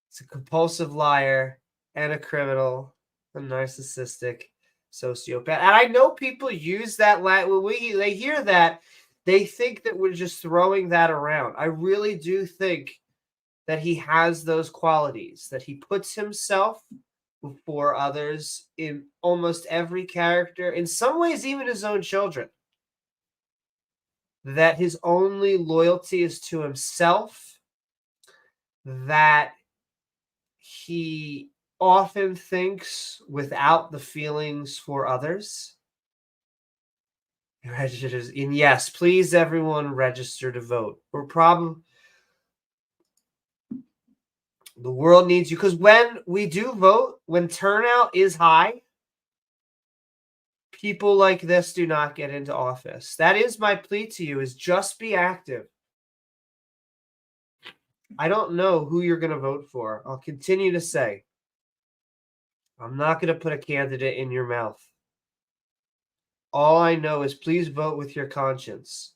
He's a compulsive liar and a criminal, a narcissistic sociopath. And I know people use that when they hear that, they think that we're just throwing that around. I really do think that he has those qualities, that he puts himself before others in almost every character, in some ways even his own children, that his only loyalty is to himself, that he often thinks without the feelings for others. And yes, please everyone register to vote. The world needs you, because when we do vote, when turnout is high, people like this do not get into office. That is my plea to you, is just be active. I don't know who you're going to vote for. I'll continue to say, I'm not going to put a candidate in your mouth. All I know is please vote with your conscience.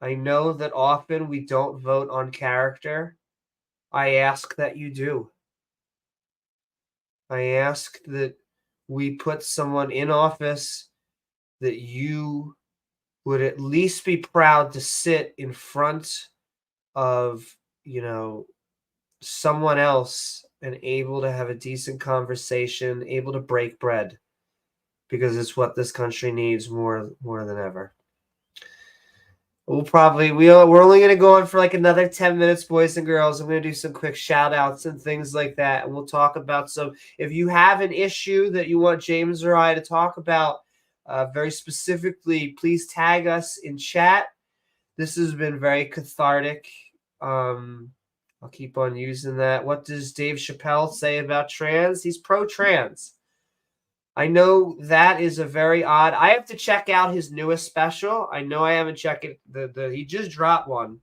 I know that often we don't vote on character. I ask that you do. I ask that we put someone in office that you would at least be proud to sit in front of, you know, someone else and able to have a decent conversation, able to break bread, because it's what this country needs more than ever. We're only going to go on for like another 10 minutes, boys and girls. I'm going to do some quick shout outs and things like that. And we'll talk about some, if you have an issue that you want James or I to talk about very specifically, please tag us in chat. This has been very cathartic. I'll keep on using that. What does Dave Chappelle say about trans? He's pro-trans. I know that is a very odd. I have to check out his newest special. I know I haven't checked it. He just dropped one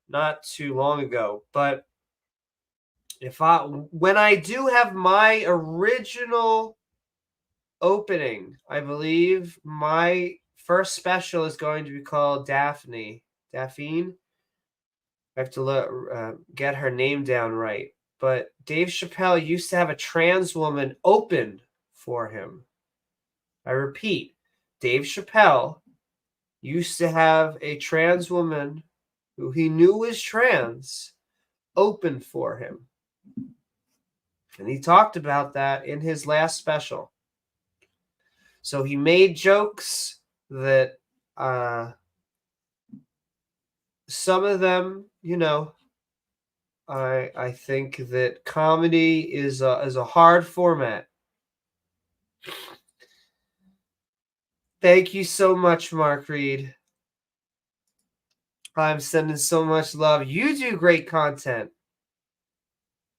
not too long ago. But when I do have my original opening, I believe my first special is going to be called Daphne. Daphne. I have to get her name down right. But Dave Chappelle used to have a trans woman open for him. I repeat, Dave Chappelle used to have a trans woman who he knew was trans open for him. And he talked about that in his last special. So he made jokes that some of them, you know, I think that comedy is a hard format. Thank you so much, Mark Reid. I'm sending so much love. You do great content.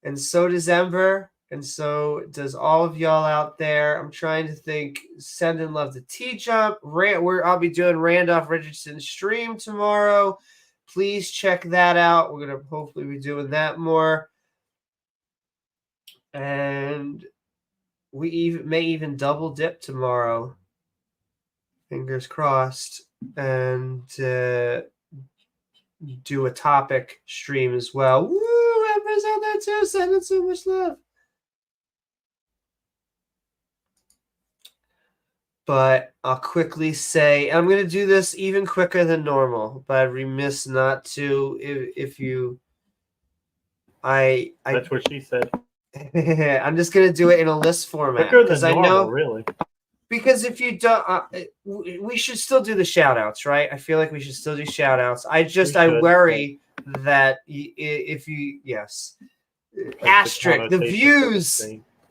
And so does Ember. And so does all of y'all out there. I'm trying to think. Sending love to T-Jump. I'll be doing Randolph Richardson's stream tomorrow. Please check that out. We're going to hopefully be doing that more. And we may even double dip tomorrow. Fingers crossed. And do a topic stream as well. Woo! Ember's out there too. Sending so much love. But I'll quickly say, I'm going to do this even quicker than normal, but I'm remiss not to. If you, That's what she said. I'm just going to do it in a list format because I know, really. Because if you don't, we should still do the shout outs, right? I feel like we should still do shout outs. I worry that if you, yes, asterisk,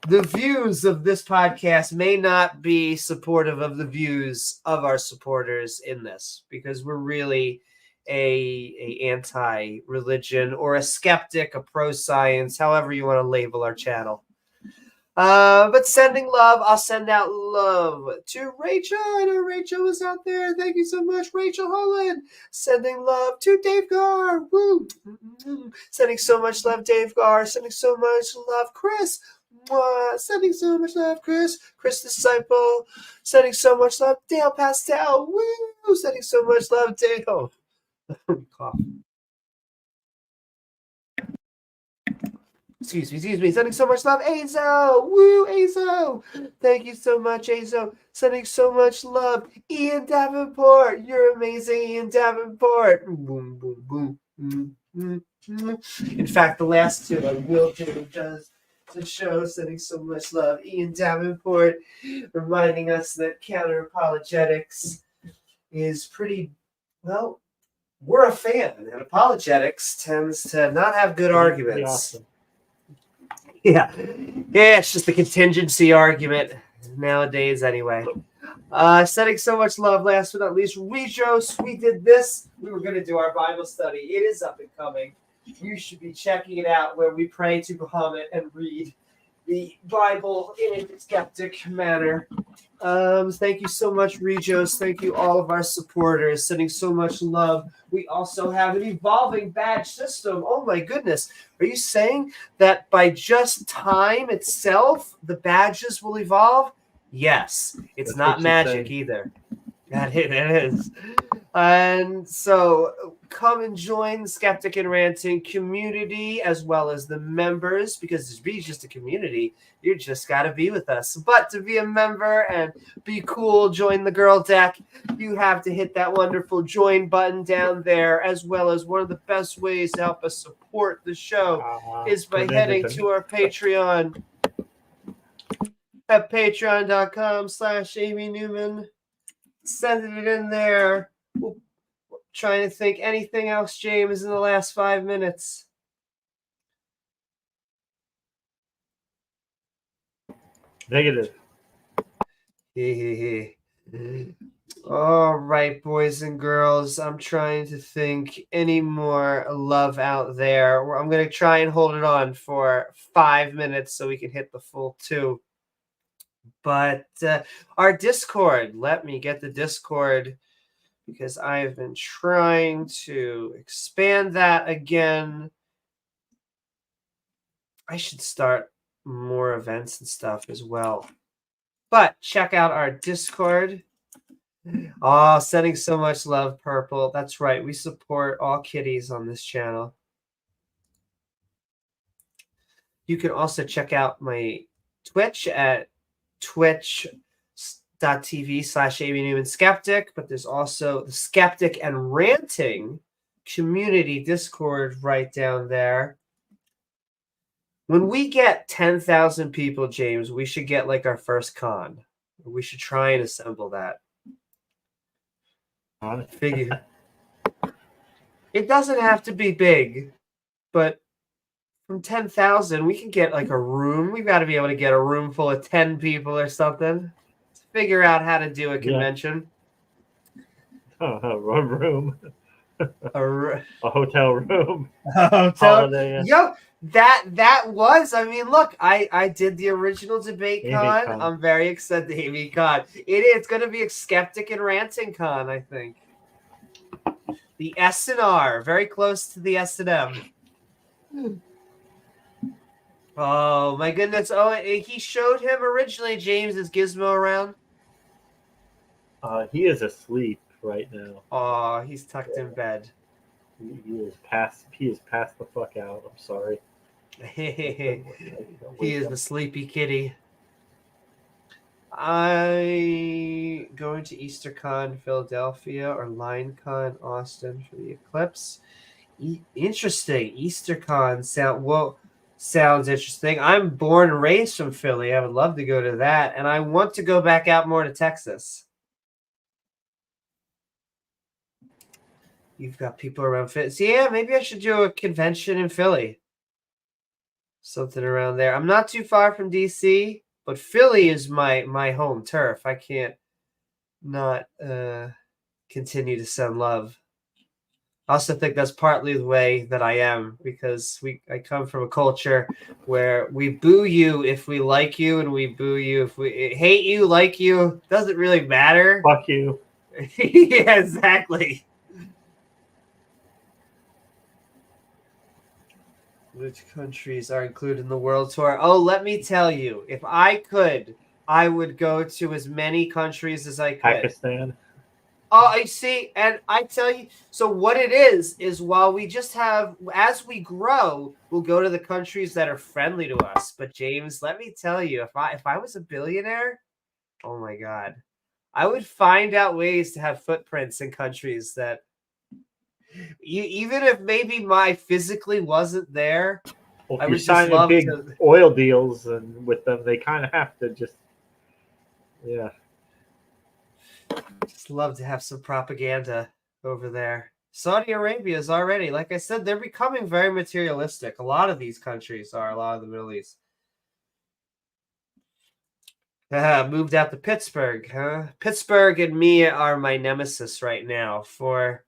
the views of this podcast may not be supportive of the views of our supporters in this, because we're really a anti-religion or a skeptic, a pro-science, however you want to label our channel. But sending love, I'll send out love to Rachel. I know Rachel was out there. Thank you so much, Rachel Holen. Sending love to davegar. Woo. Sending so much love, davegar. Sending so much love, Chris. Mwah. Sending so much love, Chris. Chris Disciple. Sending so much love, Dale Pastel. Woo. Sending so much love, Dale. Cough. Excuse me. Sending so much love, Azo. Woo, Azo. Thank you so much, Azo. Sending so much love, Ian Davenport. You're amazing, Ian Davenport. Boom, boom, boom. In fact, the last two I will do just to show. Sending so much love, Ian Davenport, reminding us that counter apologetics is pretty, well, we're a fan, and apologetics tends to not have good arguments. Awesome. Yeah, it's just a contingency argument nowadays anyway. Sending so much love, last but not least, Rejos. We did this. We were going to do our Bible study. It is up and coming. You should be checking it out, where we pray to Muhammad and read the Bible in a skeptic manner. Thank you so much, Rejos. Thank you, all of our supporters. Sending so much love. We also have an evolving badge system. Oh my goodness. Are you saying that by just time itself, the badges will evolve? Yes. It's not magic either. It is. And so come and join the Skeptic and Ranting community, as well as the members, because to be just a community, you just got to be with us. But to be a member and be cool, join the girl deck, you have to hit that wonderful join button down there, as well as one of the best ways to help us support the show is by heading to our Patreon at patreon.com/Amy Newman. Sending it in there. Trying to think anything else, James, in the last 5 minutes. Negative. All right, boys and girls. I'm trying to think any more love out there. I'm going to try and hold it on for 5 minutes so we can hit the full 2. But our Discord, let me get the Discord, because I have been trying to expand that again. I should start more events and stuff as well. But check out our Discord. Oh, sending so much love, Purple. That's right. We support all kitties on this channel. You can also check out my Twitch at twitch.tv/Amy Newman Skeptic, but there's also the Skeptic and Ranting community Discord right down there. When we get 10,000 people, James, we should get like our first con. We should try and assemble that. Figure. It doesn't have to be big, but from 10,000, we can get like a room. We've got to be able to get a room full of 10 people or something. Let's figure out how to do a convention. One room. A hotel room. A hotel. Holiday. Yo, that was. I mean, look, I did the original debate con. I'm very excited. Amy con. It's going to be a skeptic and ranting con, I think. The S&R, very close to the S&M. Oh my goodness! Oh, he showed him originally. James, is Gizmo around? He is asleep right now. Oh, he's tucked in bed. He is passed the fuck out. I'm sorry. He is the sleepy kitty. I going to EasterCon Philadelphia or LineCon Austin for the eclipse. Interesting. EasterCon sounds interesting. I'm born and raised from Philly. I would love to go to that, and I want to go back out more to Texas. You've got people around Philly. So yeah, maybe I should do a convention in Philly. Something around there. I'm not too far from DC, but Philly is my home turf. I can't not continue to send love. I also think that's partly the way that I am, because I come from a culture where we boo you if we like you, and we boo you if we hate you, like you. Doesn't really matter. Fuck you. Yeah, exactly. Which countries are included in the world tour? Oh, let me tell you, if I could, I would go to as many countries as I could. Pakistan. Oh, I see. And I tell you, so what it is while we just have, as we grow, we'll go to the countries that are friendly to us. But James, let me tell you, if I was a billionaire, oh my God, I would find out ways to have footprints in countries that, even if maybe my physically wasn't there, well, if you're signing big oil deals and with them, they kind of have to just, yeah. Just love to have some propaganda over there. Saudi Arabia is already, like I said, they're becoming very materialistic. A lot of these countries are, a lot of the Middle East. Moved out to Pittsburgh, huh? Pittsburgh and me are my nemesis right now for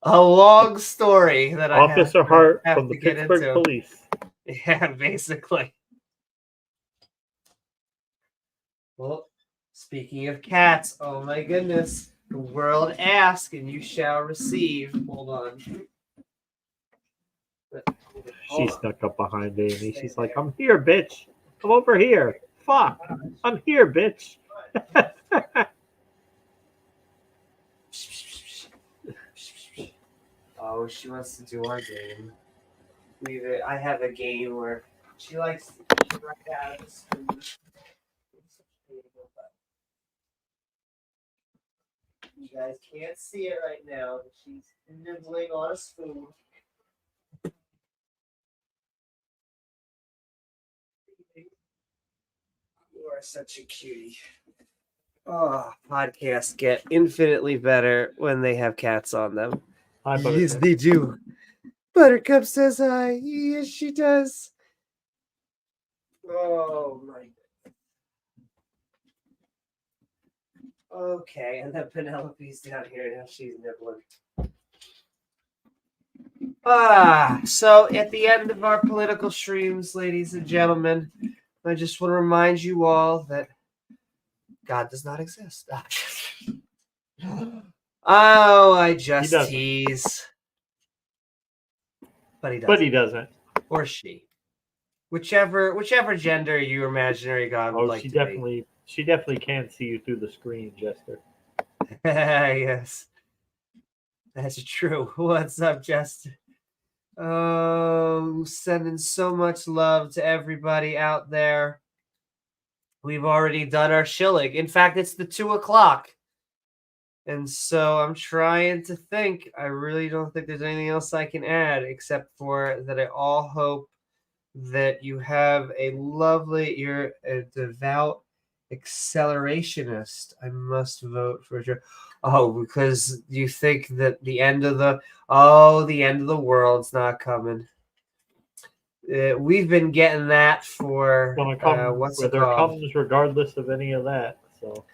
a long story that Officer Hart from the Pittsburgh into. Police. Yeah, basically. Well, speaking of cats, oh my goodness. The world ask and you shall receive. Hold on. She snuck up behind Amy. She's like, I'm here, bitch. Come over here. Fuck. I'm here, bitch. Oh, she wants to do our game. I have a game where she likes to eat right out of the spoon. You guys can't see it right now, but she's nibbling on a spoon. You are such a cutie. Oh, podcasts get infinitely better when they have cats on them. Hi, yes, they do. Buttercup says hi. Yes, she does. Oh, my God. Okay, and then Penelope's down here. Now she's nibbling. So at the end of our political streams, ladies and gentlemen, I just want to remind you all that God does not exist. Oh, I just tease. But he doesn't. But he doesn't. Or she. Whichever gender your imaginary God would like to be. She definitely can see you through the screen, Jester. Yes. That's true. What's up, Jester? Oh, sending so much love to everybody out there. We've already done our shilling. In fact, it's the 2:00. And so I'm trying to think. I really don't think there's anything else I can add, except for that I all hope that you have a lovely, you're a devout accelerationist. I must vote for Joe. Oh, because you think that the end of the world's not coming. We've been getting that for comes regardless of any of that. So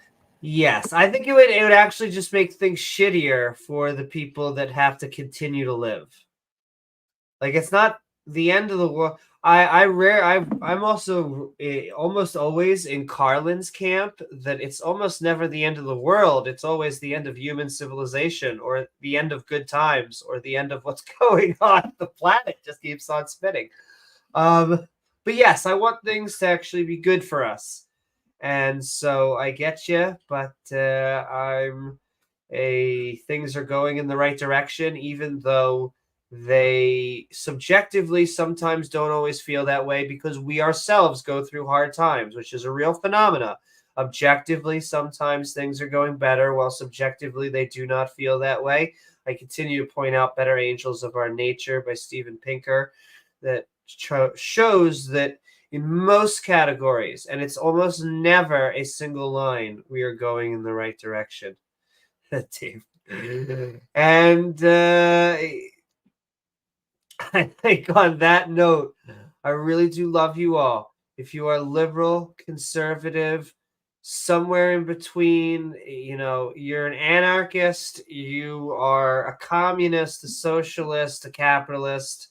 yes, I think it would actually just make things shittier for the people that have to continue to live. Like, it's not the end of the world. I'm also almost always in Carlin's camp that it's almost never the end of the world. It's always the end of human civilization, or the end of good times, or the end of what's going on. The planet just keeps on spinning. But yes, I want things to actually be good for us. And so I get you, but things are going in the right direction, even though they subjectively sometimes don't always feel that way, because we ourselves go through hard times, which is a real phenomena. Objectively, sometimes things are going better, while subjectively they do not feel that way. I continue to point out Better Angels of Our Nature by Steven Pinker that shows that in most categories, and it's almost never a single line, we are going in the right direction. And I think on that note, I really do love you all. If you are liberal, conservative, somewhere in between, you're an anarchist, you are a communist, a socialist, a capitalist,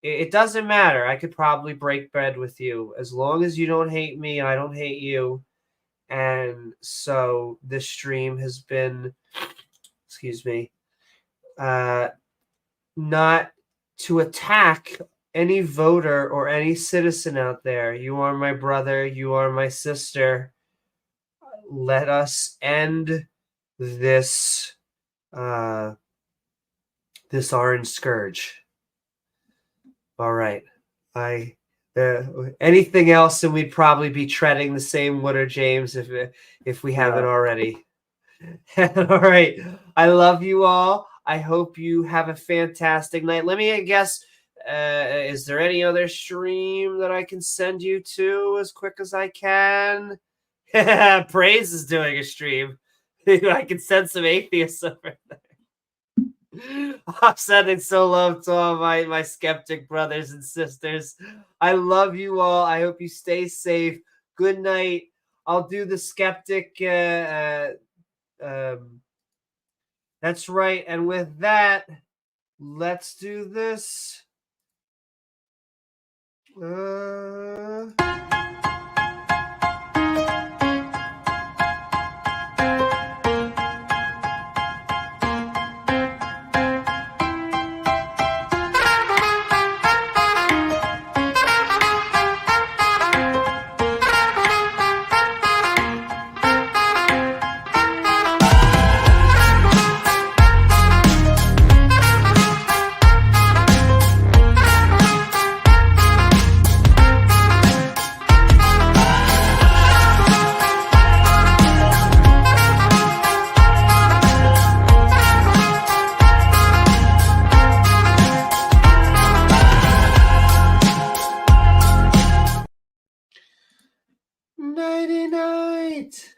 it doesn't matter. I could probably break bread with you as long as you don't hate me and I don't hate you. And so this stream has been, not to attack any voter or any citizen out there. You are my brother. You are my sister. Let us end this this orange scourge. All right. Anything else, and we'd probably be treading the same water, James, if we haven't already. All right. I love you all. I hope you have a fantastic night. Let me guess, is there any other stream that I can send you to as quick as I can? Praise is doing a stream. I can send some atheists over there. I'm sending so love to all my skeptic brothers and sisters. I love you all. I hope you stay safe. Good night. I'll do the skeptic. That's right. And with that, let's do this. Nighty night.